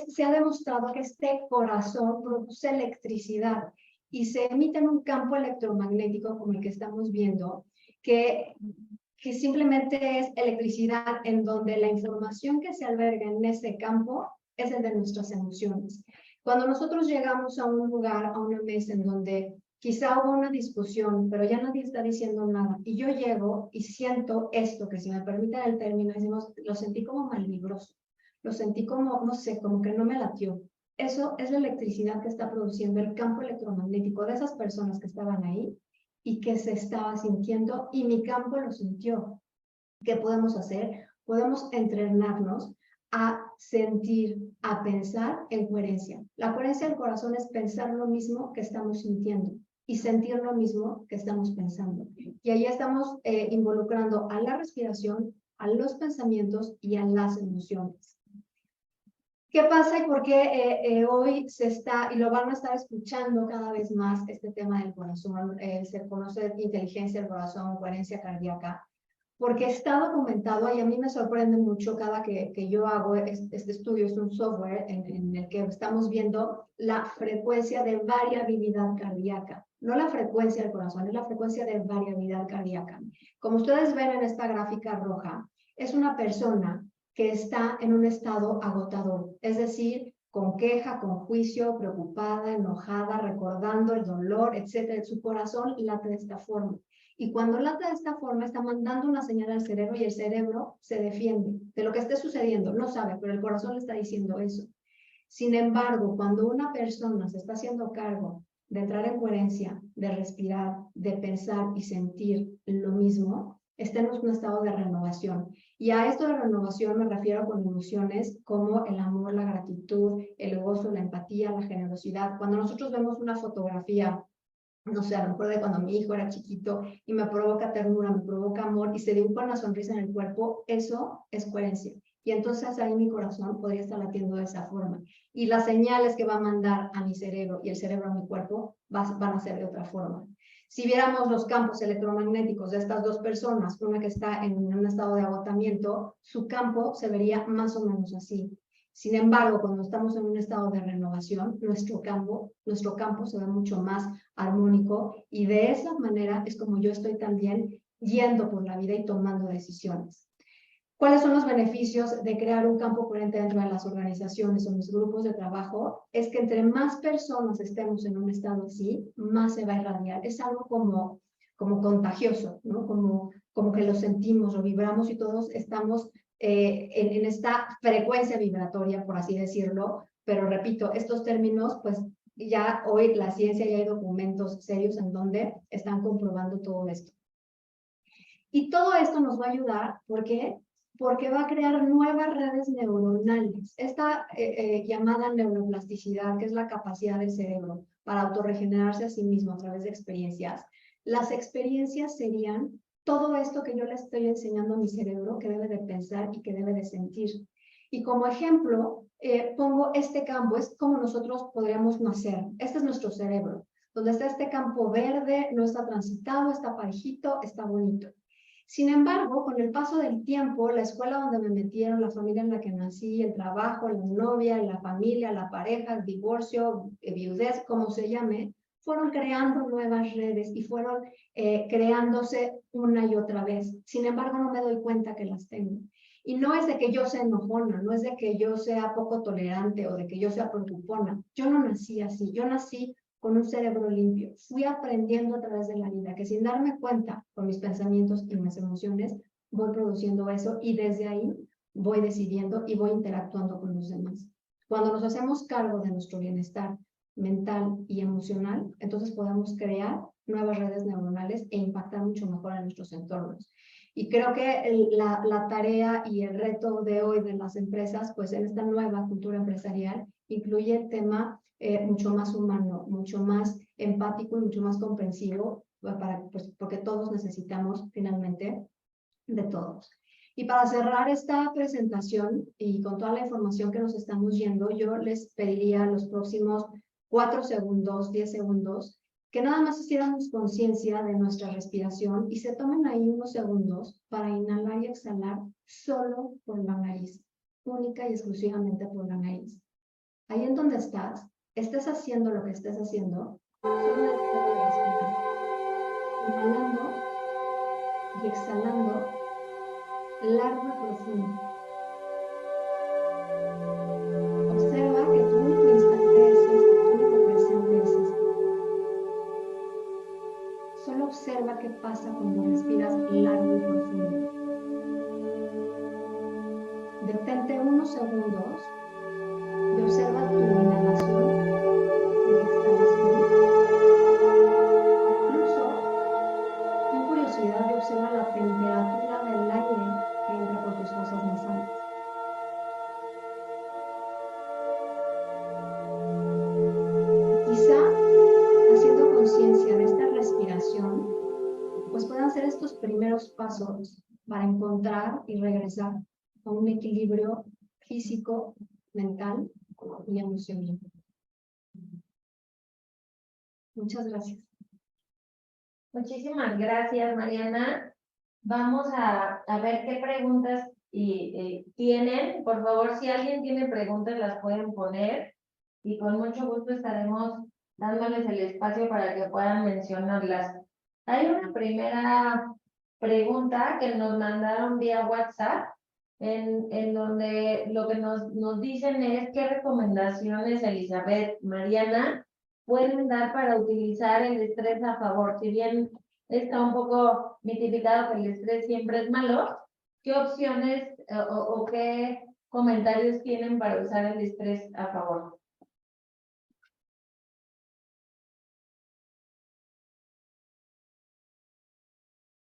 se ha demostrado que este corazón produce electricidad y se emite en un campo electromagnético como el que estamos viendo, que simplemente es electricidad en donde la información que se alberga en ese campo es el de nuestras emociones. Cuando nosotros llegamos a un lugar, a una mesa en donde quizá hubo una discusión, pero ya nadie está diciendo nada, y yo llego y siento esto, que si me permiten el término, decimos, lo sentí como malvibroso, lo sentí como, no sé, como que no me latió. Eso es la electricidad que está produciendo el campo electromagnético de esas personas que estaban ahí y que se estaba sintiendo, y mi campo lo sintió. ¿Qué podemos hacer? Podemos entrenarnos a sentir, a pensar en coherencia. La coherencia del corazón es pensar lo mismo que estamos sintiendo y sentir lo mismo que estamos pensando. Y ahí estamos involucrando a la respiración, a los pensamientos y a las emociones. ¿Qué pasa y por qué hoy se está, y lo van a estar escuchando cada vez más, este tema del corazón? Se conoce inteligencia del corazón, coherencia cardíaca, porque está documentado, y a mí me sorprende mucho cada que yo hago este estudio. Es un software en el que estamos viendo la frecuencia de variabilidad cardíaca. No la frecuencia del corazón, es la frecuencia de variabilidad cardíaca. Como ustedes ven en esta gráfica roja, es una persona que está en un estado agotador, es decir, con queja, con juicio, preocupada, enojada, recordando el dolor, etc. Su corazón late de esta forma. Y cuando late de esta forma, está mandando una señal al cerebro y el cerebro se defiende de lo que esté sucediendo. No sabe, pero el corazón le está diciendo eso. Sin embargo, cuando una persona se está haciendo cargo de entrar en coherencia, de respirar, de pensar y sentir lo mismo, está en un estado de renovación. Y a esto de renovación me refiero con emociones como el amor, la gratitud, el gozo, la empatía, la generosidad. Cuando nosotros vemos una fotografía no sé, a lo mejor de cuando mi hijo era chiquito y me provoca ternura, me provoca amor y se dibuja una sonrisa en el cuerpo, eso es coherencia. Y entonces ahí mi corazón podría estar latiendo de esa forma. Y las señales que va a mandar a mi cerebro y el cerebro a mi cuerpo van a ser de otra forma. Si viéramos los campos electromagnéticos de estas dos personas, una que está en un estado de agotamiento, su campo se vería más o menos así. Sin embargo, cuando estamos en un estado de renovación, nuestro campo se ve mucho más armónico y de esa manera es como yo estoy también yendo por la vida y tomando decisiones. ¿Cuáles son los beneficios de crear un campo coherente dentro de las organizaciones o los grupos de trabajo? Es que entre más personas estemos en un estado así, más se va a irradiar. Es algo como contagioso, ¿no? Como que lo sentimos, lo vibramos y todos estamos en esta frecuencia vibratoria, por así decirlo. Pero repito, estos términos, pues ya hoy la ciencia ya hay documentos serios en donde están comprobando todo esto. Y todo esto nos va a ayudar, ¿por qué? Porque va a crear nuevas redes neuronales. Esta llamada neuroplasticidad, que es la capacidad del cerebro para autorregenerarse a sí mismo a través de experiencias. Las experiencias serían todo esto que yo le estoy enseñando a mi cerebro que debe de pensar y que debe de sentir. Y como ejemplo, pongo este campo, es como nosotros podríamos nacer. Este es nuestro cerebro. Donde está este campo verde, no está transitado, está parejito, está bonito. Sin embargo, con el paso del tiempo, la escuela donde me metieron, la familia en la que nací, el trabajo, la novia, la familia, la pareja, el divorcio, viudez, como se llame, fueron creando nuevas redes y fueron creándose una y otra vez. Sin embargo, no me doy cuenta que las tengo. Y no es de que yo sea enojona, no es de que yo sea poco tolerante o de que yo sea preocupona. Yo no nací así, yo nací con un cerebro limpio. Fui aprendiendo a través de la vida, que sin darme cuenta con mis pensamientos y mis emociones, voy produciendo eso y desde ahí voy decidiendo y voy interactuando con los demás. Cuando nos hacemos cargo de nuestro bienestar mental y emocional, entonces podemos crear nuevas redes neuronales e impactar mucho mejor en nuestros entornos. Y creo que la tarea y el reto de hoy de las empresas, pues en esta nueva cultura empresarial, incluye el tema mucho más humano, mucho más empático y mucho más comprensivo, pues, porque todos necesitamos finalmente de todos. Y para cerrar esta presentación y con toda la información que nos estamos yendo, yo les pediría los próximos 4 segundos, 10 segundos, que nada más hiciéramos conciencia de nuestra respiración y se tomen ahí unos segundos para inhalar y exhalar solo por la nariz, única y exclusivamente por la nariz. Ahí en donde estás, estés haciendo lo que estés haciendo, solo dedícate a respirar. Inhalando y exhalando, largo y profundo. Observa que tu único instante es este, tu único presente es este. Solo observa qué pasa cuando respiras largo y profundo. Detente unos segundos y observa tu inhalación y exhalación. Incluso, ten curiosidad de observar la temperatura del aire que entra por tus fosas nasales. Quizá, haciendo conciencia de esta respiración, pues puedan ser estos primeros pasos para encontrar y regresar a un equilibrio físico, mental y emocional. Muchas gracias. Muchísimas gracias, Mariana. Vamos a ver qué preguntas tienen. Por favor, si alguien tiene preguntas, las pueden poner y con mucho gusto estaremos dándoles el espacio para que puedan mencionarlas. Hay una primera pregunta que nos mandaron vía WhatsApp, en donde lo que nos dicen es qué recomendaciones, Elizabeth, Mariana, pueden dar para utilizar el estrés a favor. Si bien está un poco mitificado que el estrés siempre es malo, ¿qué opciones o qué comentarios tienen para usar el estrés a favor?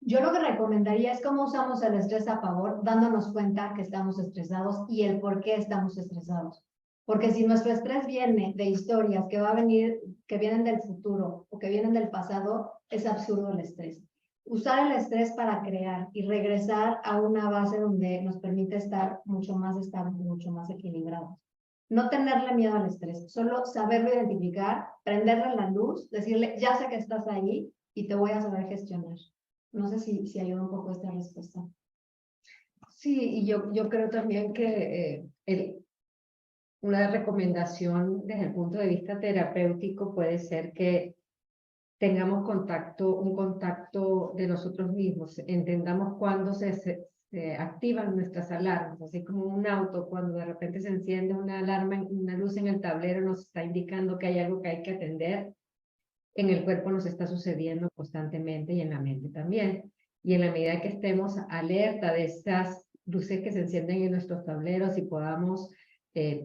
Yo lo que recomendaría es cómo usamos el estrés a favor, dándonos cuenta que estamos estresados y el por qué estamos estresados. Porque si nuestro estrés viene de historias que que vienen del futuro o que vienen del pasado, es absurdo el estrés. Usar el estrés para crear y regresar a una base donde nos permite estar mucho más estables, mucho más equilibrados. No tenerle miedo al estrés, solo saberlo identificar, prenderle la luz, decirle, ya sé que estás ahí y te voy a saber gestionar. No sé si ayuda un poco esta respuesta. Sí, y yo creo también que una recomendación desde el punto de vista terapéutico puede ser que tengamos un contacto de nosotros mismos, entendamos cuándo se activan nuestras alarmas, así como un auto, cuando de repente se enciende una alarma, una luz en el tablero nos está indicando que hay algo que hay que atender, en el cuerpo nos está sucediendo constantemente y en la mente también. Y en la medida que estemos alerta de estas luces que se encienden en nuestros tableros y podamos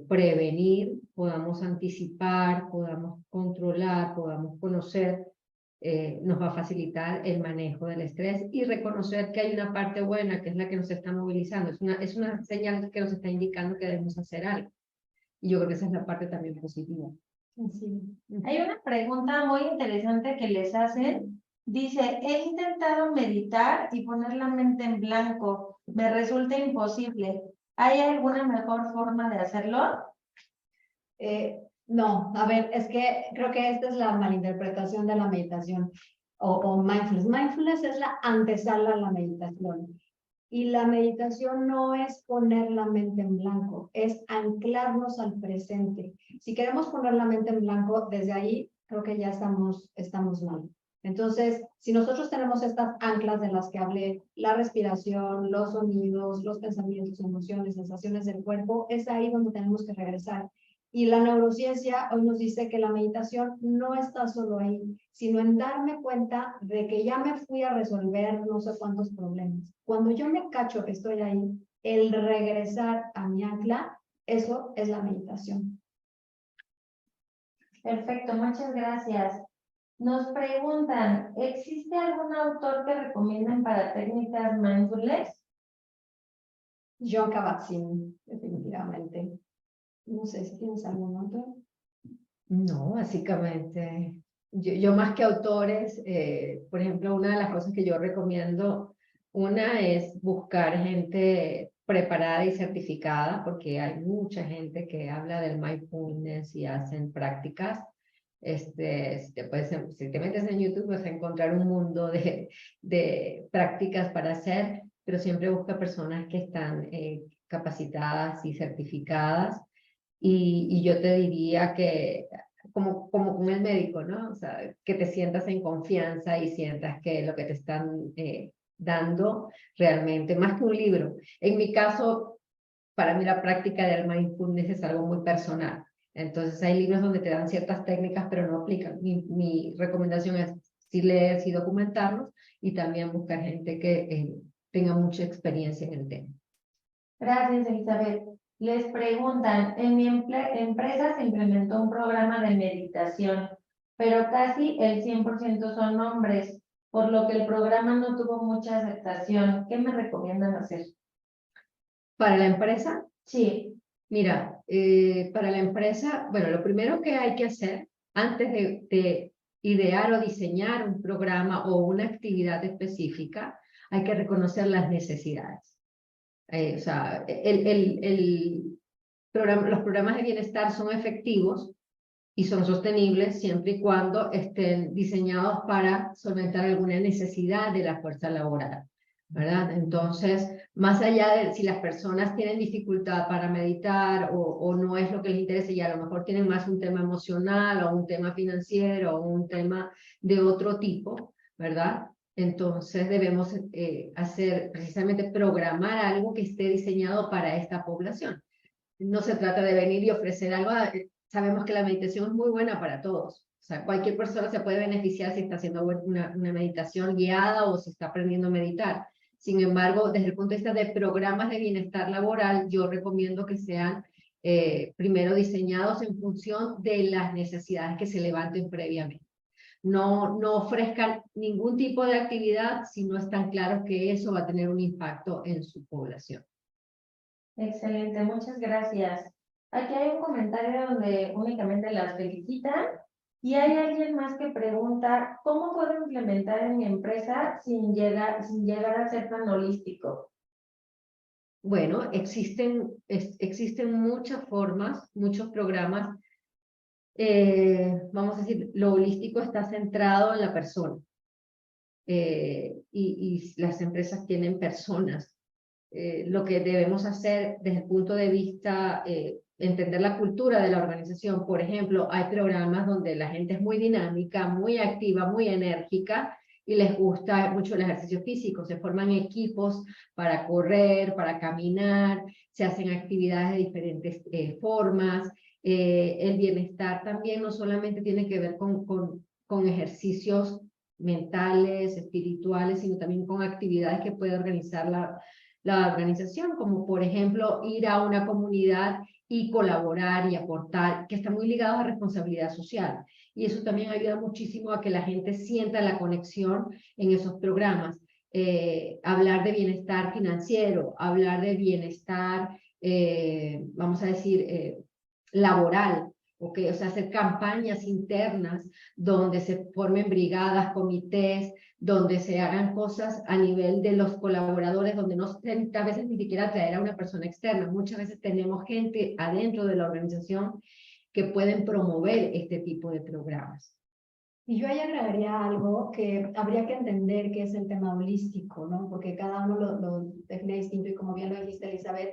prevenir, podamos anticipar, podamos controlar, podamos conocer, nos va a facilitar el manejo del estrés y reconocer que hay una parte buena que es la que nos está movilizando. Es una señal que nos está indicando que debemos hacer algo. Y yo creo que esa es la parte también positiva. Sí. Hay una pregunta muy interesante que les hacen. Dice, he intentado meditar y poner la mente en blanco. Me resulta imposible. ¿Hay alguna mejor forma de hacerlo? No, a ver, es que creo que esta es la malinterpretación de la meditación o mindfulness. Mindfulness es la antesala a la meditación. Y la meditación no es poner la mente en blanco, es anclarnos al presente. Si queremos poner la mente en blanco, desde ahí creo que ya estamos mal. Entonces, si nosotros tenemos estas anclas de las que hablé, la respiración, los sonidos, los pensamientos, emociones, sensaciones del cuerpo, es ahí donde tenemos que regresar. Y la neurociencia hoy nos dice que la meditación no está solo ahí, sino en darme cuenta de que ya me fui a resolver no sé cuántos problemas. Cuando yo me cacho que estoy ahí, el regresar a mi ancla, eso es la meditación. Perfecto, muchas gracias. Nos preguntan, ¿existe algún autor que recomienden para técnicas mindfulness? Jon Kabat-Zinn, definitivamente. No sé si tienes algún otro. No, básicamente, yo más que autores, por ejemplo, una de las cosas que yo recomiendo, una es buscar gente preparada y certificada, porque hay mucha gente que habla del mindfulness y hacen prácticas. Si te metes en YouTube vas a encontrar un mundo de prácticas para hacer, pero siempre busca personas que están capacitadas y certificadas. Y yo te diría que, como con el médico, ¿no? O sea, que te sientas en confianza y sientas que lo que te están dando realmente, más que un libro. En mi caso, para mí la práctica del mindfulness es algo muy personal. Entonces hay libros donde te dan ciertas técnicas, pero no aplican. Mi recomendación es sí leer, sí documentarlos y también buscar gente que tenga mucha experiencia en el tema. Gracias, Elizabeth. Les preguntan, en mi empresa se implementó un programa de meditación, pero casi el 100% son hombres, por lo que el programa no tuvo mucha aceptación. ¿Qué me recomiendan hacer? ¿Para la empresa? Sí. Mira, para la empresa, bueno, lo primero que hay que hacer antes de idear o diseñar un programa o una actividad específica, hay que reconocer las necesidades. O sea, los programas de bienestar son efectivos y son sostenibles siempre y cuando estén diseñados para solventar alguna necesidad de la fuerza laboral, ¿verdad? Entonces, más allá de si las personas tienen dificultad para meditar o no es lo que les interesa y a lo mejor tienen más un tema emocional o un tema financiero o un tema de otro tipo, ¿verdad? Entonces debemos hacer precisamente programar algo que esté diseñado para esta población. No se trata de venir y ofrecer algo. Sabemos que la meditación es muy buena para todos. O sea, cualquier persona se puede beneficiar si está haciendo una meditación guiada o si está aprendiendo a meditar. Sin embargo, desde el punto de vista de programas de bienestar laboral, yo recomiendo que sean primero diseñados en función de las necesidades que se levanten previamente. No ofrezcan ningún tipo de actividad si no están claros que eso va a tener un impacto en su población. Excelente, muchas gracias. Aquí hay un comentario donde únicamente las felicitan y hay alguien más que pregunta, ¿cómo puedo implementar en mi empresa sin llegar a ser tan holístico? Bueno, existen muchas formas, muchos programas. Vamos a decir, lo holístico está centrado en la persona. Y las empresas tienen personas. Lo que debemos hacer desde el punto de vista, entender la cultura de la organización. Por ejemplo, hay programas donde la gente es muy dinámica, muy activa, muy enérgica y les gusta mucho el ejercicio físico. Se forman equipos para correr, para caminar, se hacen actividades de diferentes formas. El bienestar también no solamente tiene que ver con ejercicios mentales, espirituales, sino también con actividades que puede organizar la organización, como por ejemplo ir a una comunidad y colaborar y aportar, que está muy ligado a responsabilidad social. Y eso también ayuda muchísimo a que la gente sienta la conexión en esos programas. Hablar de bienestar financiero, hablar de bienestar, vamos a decir, laboral, okay, o sea, hacer campañas internas donde se formen brigadas, comités, donde se hagan cosas a nivel de los colaboradores, donde no se a veces ni siquiera traer a una persona externa. Muchas veces tenemos gente adentro de la organización que pueden promover este tipo de programas. Y yo ahí agregaría algo que habría que entender que es el tema holístico, ¿no? Porque cada uno lo define distinto y como bien lo dijiste, Elizabeth,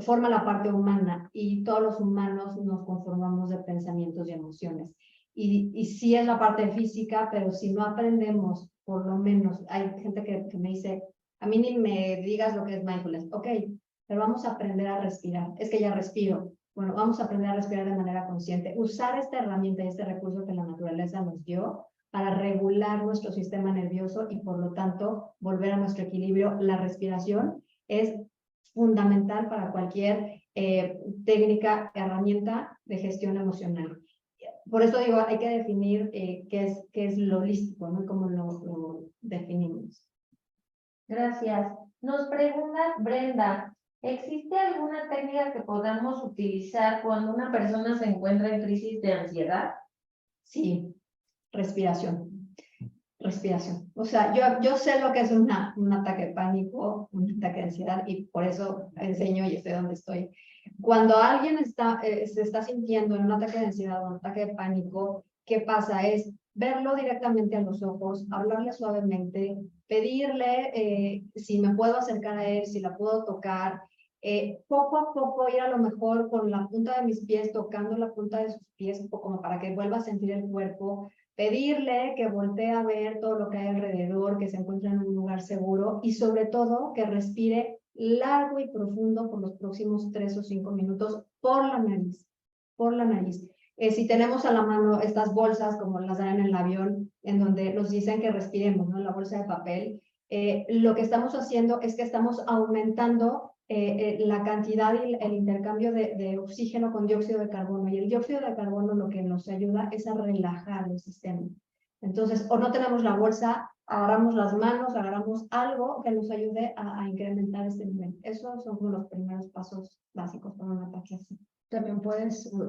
forma la parte humana y todos los humanos nos conformamos de pensamientos y emociones. Y sí es la parte física, pero si no aprendemos, por lo menos, hay gente que me dice, a mí ni me digas lo que es mindfulness. Ok, pero vamos a aprender a respirar. Es que ya respiro. Bueno, vamos a aprender a respirar de manera consciente. Usar esta herramienta y este recurso que la naturaleza nos dio para regular nuestro sistema nervioso y por lo tanto volver a nuestro equilibrio. La respiración es fundamental para cualquier técnica, herramienta de gestión emocional. Por eso digo, hay que definir qué es lo holístico, ¿no? Cómo lo definimos. Gracias. Nos pregunta Brenda, ¿existe alguna técnica que podamos utilizar cuando una persona se encuentra en crisis de ansiedad? Sí, respiración. Respiración. O sea, yo sé lo que es un ataque de pánico, un ataque de ansiedad y por eso enseño y estoy donde estoy. Cuando alguien se está sintiendo en un ataque de ansiedad o un ataque de pánico, ¿qué pasa? Es verlo directamente a los ojos, hablarle suavemente, pedirle si me puedo acercar a él, si la puedo tocar, poco a poco ir a lo mejor con la punta de mis pies, tocando la punta de sus pies, como para que vuelva a sentir el cuerpo, pedirle que voltee a ver todo lo que hay alrededor, que se encuentre en un lugar seguro y sobre todo que respire largo y profundo por los próximos 3 o 5 minutos por la nariz, por la nariz. Si tenemos a la mano estas bolsas como las dan en el avión, en donde nos dicen que respiremos, ¿no? La bolsa de papel, lo que estamos haciendo es que estamos aumentando la cantidad y el intercambio de oxígeno con dióxido de carbono. Y el dióxido de carbono lo que nos ayuda es a relajar el sistema. Entonces, o no tenemos la bolsa, agarramos las manos, agarramos algo que nos ayude a incrementar este nivel. Esos son los primeros pasos básicos para un ataque así. También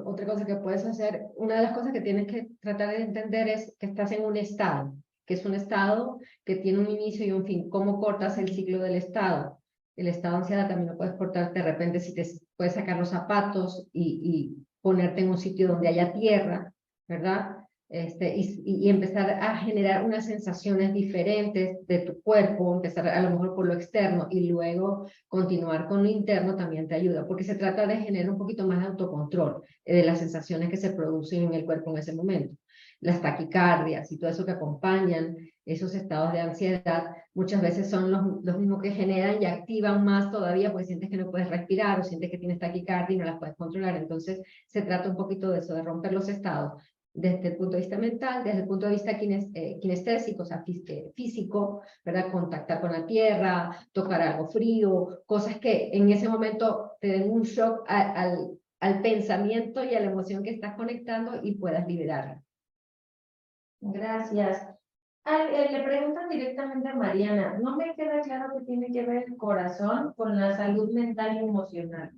otra cosa que puedes hacer, una de las cosas que tienes que tratar de entender es que estás en un estado, que es un estado que tiene un inicio y un fin. ¿Cómo cortas el ciclo del estado? El estado de ansiedad también lo puedes cortar de repente si te puedes sacar los zapatos y ponerte en un sitio donde haya tierra, ¿verdad? Y empezar a generar unas sensaciones diferentes de tu cuerpo, empezar a lo mejor por lo externo y luego continuar con lo interno también te ayuda, porque se trata de generar un poquito más de autocontrol de las sensaciones que se producen en el cuerpo en ese momento. Las taquicardias y todo eso que acompañan esos estados de ansiedad, muchas veces son los mismos que generan y activan más todavía porque sientes que no puedes respirar o sientes que tienes taquicardia y no las puedes controlar. Entonces se trata un poquito de eso, de romper los estados desde el punto de vista mental, desde el punto de vista kinestésico, o sea, físico, ¿verdad? Contactar con la tierra, tocar algo frío, cosas que en ese momento te den un shock al pensamiento y a la emoción que estás conectando y puedas liberarla. Gracias. Le preguntan directamente a Mariana, no me queda claro qué tiene que ver el corazón con la salud mental y emocional.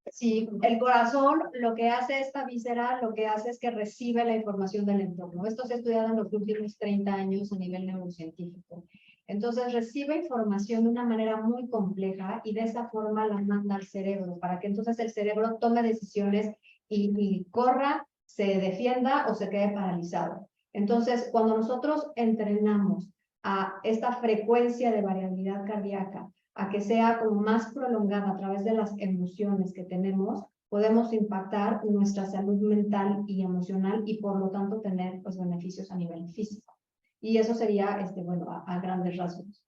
Sí, el corazón lo que hace esta víscera, lo que hace es que recibe la información del entorno. Esto se ha estudiado en los últimos 30 años a nivel neurocientífico. Entonces recibe información de una manera muy compleja y de esa forma la manda al cerebro para que entonces el cerebro tome decisiones y corra, se defienda o se quede paralizado. Entonces, cuando nosotros entrenamos a esta frecuencia de variabilidad cardíaca, a que sea como más prolongada a través de las emociones que tenemos, podemos impactar nuestra salud mental y emocional y por lo tanto tener pues, beneficios a nivel físico. Y eso sería, bueno, a grandes rasgos.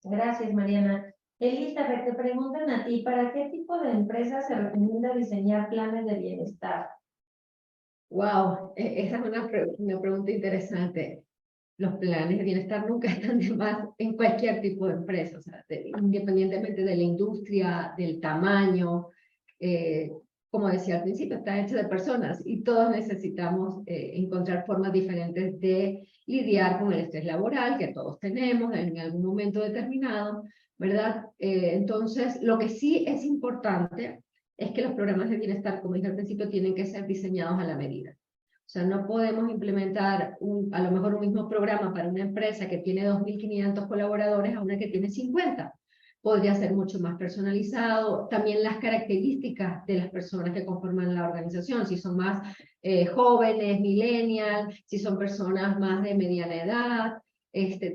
Gracias, Mariana. Elizabeth, te preguntan a ti, ¿para qué tipo de empresas se recomienda diseñar planes de bienestar? Wow, esa es una pregunta interesante. Los planes de bienestar nunca están de más en cualquier tipo de empresa, o sea, independientemente de la industria, del tamaño, como decía al principio, está hecho de personas y todos necesitamos encontrar formas diferentes de lidiar con el estrés laboral que todos tenemos en algún momento determinado, ¿verdad? Entonces, lo que sí es importante es que los programas de bienestar, como dije al principio, tienen que ser diseñados a la medida. O sea, no podemos implementar a lo mejor un mismo programa para una empresa que tiene 2.500 colaboradores a una que tiene 50. Podría ser mucho más personalizado. También las características de las personas que conforman la organización, si son más jóvenes, millennials, si son personas más de mediana edad,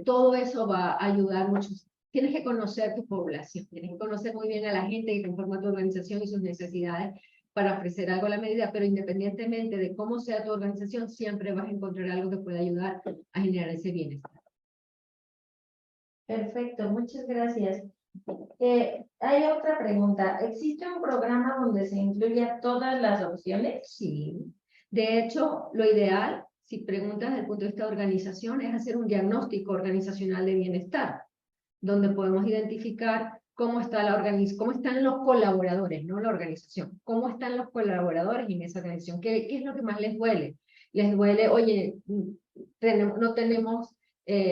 todo eso va a ayudar mucho. Tienes que conocer tu población, tienes que conocer muy bien a la gente que conforma tu organización y sus necesidades para ofrecer algo a la medida, pero independientemente de cómo sea tu organización, siempre vas a encontrar algo que pueda ayudar a generar ese bienestar. Perfecto, muchas gracias. Hay otra pregunta. ¿Existe un programa donde se incluya todas las opciones? Sí. De hecho, lo ideal, si preguntas desde el punto de vista de organización, es hacer un diagnóstico organizacional de bienestar, donde podemos identificar cómo está cómo están los colaboradores, no la organización, cómo están los colaboradores en esa organización, qué es lo que más les duele. Les duele, oye, no tenemos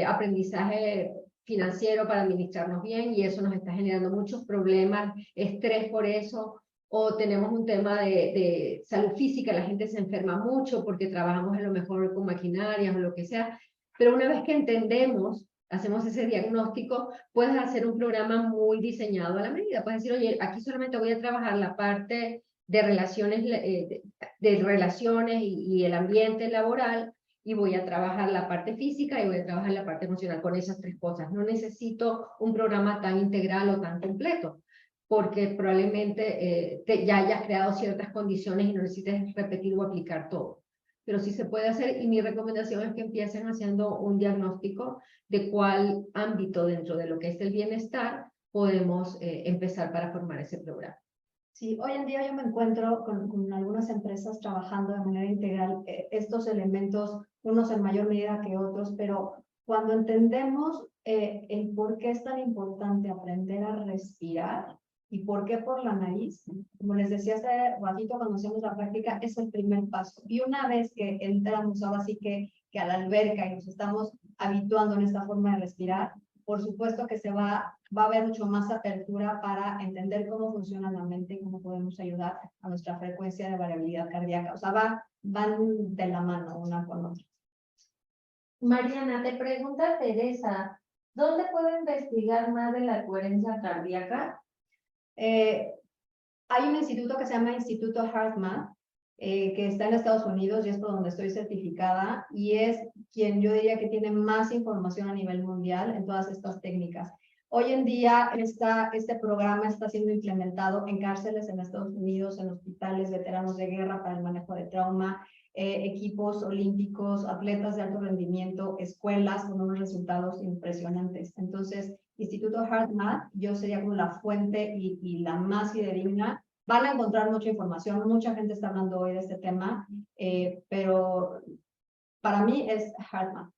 aprendizaje financiero para administrarnos bien y eso nos está generando muchos problemas, estrés por eso, o tenemos un tema de salud física, la gente se enferma mucho porque trabajamos a lo mejor con maquinarias o lo que sea, pero una vez que entendemos, hacemos ese diagnóstico, puedes hacer un programa muy diseñado a la medida. Puedes decir, oye, aquí solamente voy a trabajar la parte de relaciones, de relaciones y el ambiente laboral, y voy a trabajar la parte física y voy a trabajar la parte emocional con esas tres cosas. No necesito un programa tan integral o tan completo, porque probablemente ya hayas creado ciertas condiciones y no necesites repetir o aplicar todo. Pero sí se puede hacer y mi recomendación es que empiecen haciendo un diagnóstico de cuál ámbito dentro de lo que es el bienestar podemos empezar para formar ese programa. Sí, hoy en día yo me encuentro con algunas empresas trabajando de manera integral estos elementos, unos en mayor medida que otros, pero cuando entendemos el por qué es tan importante aprender a respirar y por qué por la nariz, como les decía hace ratito cuando hacíamos la práctica, es el primer paso. Y una vez que entramos ahora sí que a la alberca y nos estamos habituando en esta forma de respirar, por supuesto que va a haber mucho más apertura para entender cómo funciona la mente y cómo podemos ayudar a nuestra frecuencia de variabilidad cardíaca. O sea, van de la mano una con otra. Mariana, te pregunta Teresa, ¿dónde puedo investigar más de la coherencia cardíaca? Hay un instituto que se llama Instituto HeartMath, que está en Estados Unidos y es por donde estoy certificada y es quien yo diría que tiene más información a nivel mundial en todas estas técnicas. Hoy en día este programa está siendo implementado en cárceles en Estados Unidos, en hospitales, veteranos de guerra para el manejo de trauma, equipos olímpicos, atletas de alto rendimiento, escuelas con unos resultados impresionantes. Entonces, Instituto HeartMath, yo sería como la fuente y la más fidedigna. Van a encontrar mucha información, mucha gente está hablando hoy de este tema, pero para mí es HeartMath.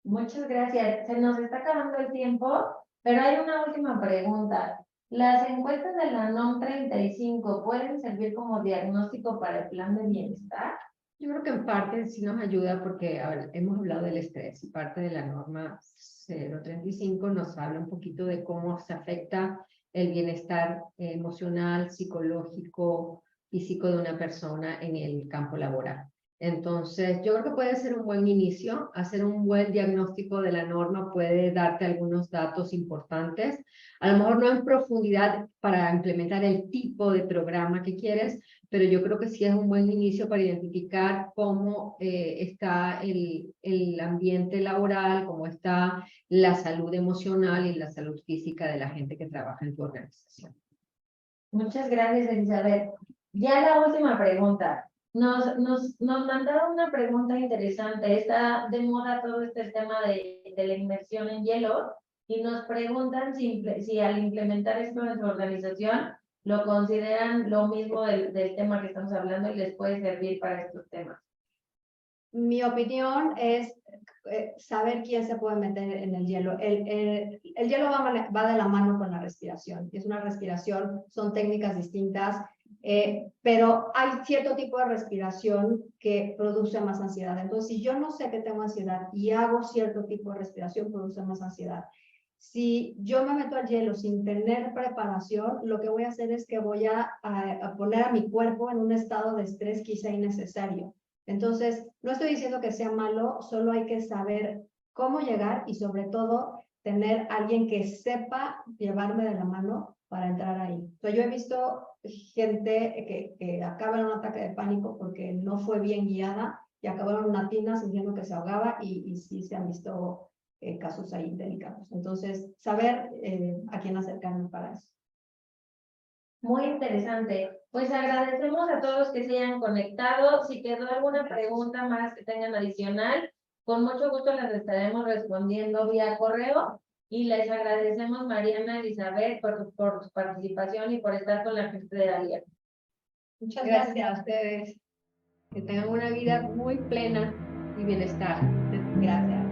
Muchas gracias. Se nos está acabando el tiempo, pero hay una última pregunta. ¿Las encuestas de la NOM 35 pueden servir como diagnóstico para el plan de bienestar? Yo creo que en parte sí nos ayuda porque hemos hablado del estrés y parte de la norma 035 nos habla un poquito de cómo se afecta el bienestar emocional, psicológico, físico de una persona en el campo laboral. Entonces, yo creo que puede ser un buen inicio, hacer un buen diagnóstico de la norma puede darte algunos datos importantes, a lo mejor no en profundidad para implementar el tipo de programa que quieres, pero yo creo que sí es un buen inicio para identificar cómo está el ambiente laboral, cómo está la salud emocional y la salud física de la gente que trabaja en tu organización. Muchas gracias, Elizabeth. Ya la última pregunta. Nos mandaron una pregunta interesante. Está de moda todo este tema de la inmersión en hielo y nos preguntan si al implementar esto en su organización lo consideran lo mismo del tema que estamos hablando y les puede servir para estos temas. Mi opinión es saber quién se puede meter en el hielo. El hielo va de la mano con la respiración. Es una respiración, son técnicas distintas, pero hay cierto tipo de respiración que produce más ansiedad. Entonces, si yo no sé que tengo ansiedad y hago cierto tipo de respiración, produce más ansiedad. Si yo me meto al hielo sin tener preparación, lo que voy a hacer es que voy a poner a mi cuerpo en un estado de estrés quizá innecesario. Entonces, no estoy diciendo que sea malo, solo hay que saber cómo llegar y sobre todo tener alguien que sepa llevarme de la mano para entrar ahí. Yo he visto gente que acaba en un ataque de pánico porque no fue bien guiada y acabaron en una tina sintiendo que se ahogaba y sí se han visto casos ahí delicados. Entonces, saber a quién acercarme para eso. Muy interesante. Pues agradecemos a todos que se hayan conectado. Si quedó alguna pregunta más que tengan adicional, con mucho gusto les estaremos respondiendo vía correo. Y les agradecemos, Mariana, Elizabeth, por su participación y por estar con la gente de Alia. Muchas gracias a ustedes. Que tengan una vida muy plena y bienestar. Gracias.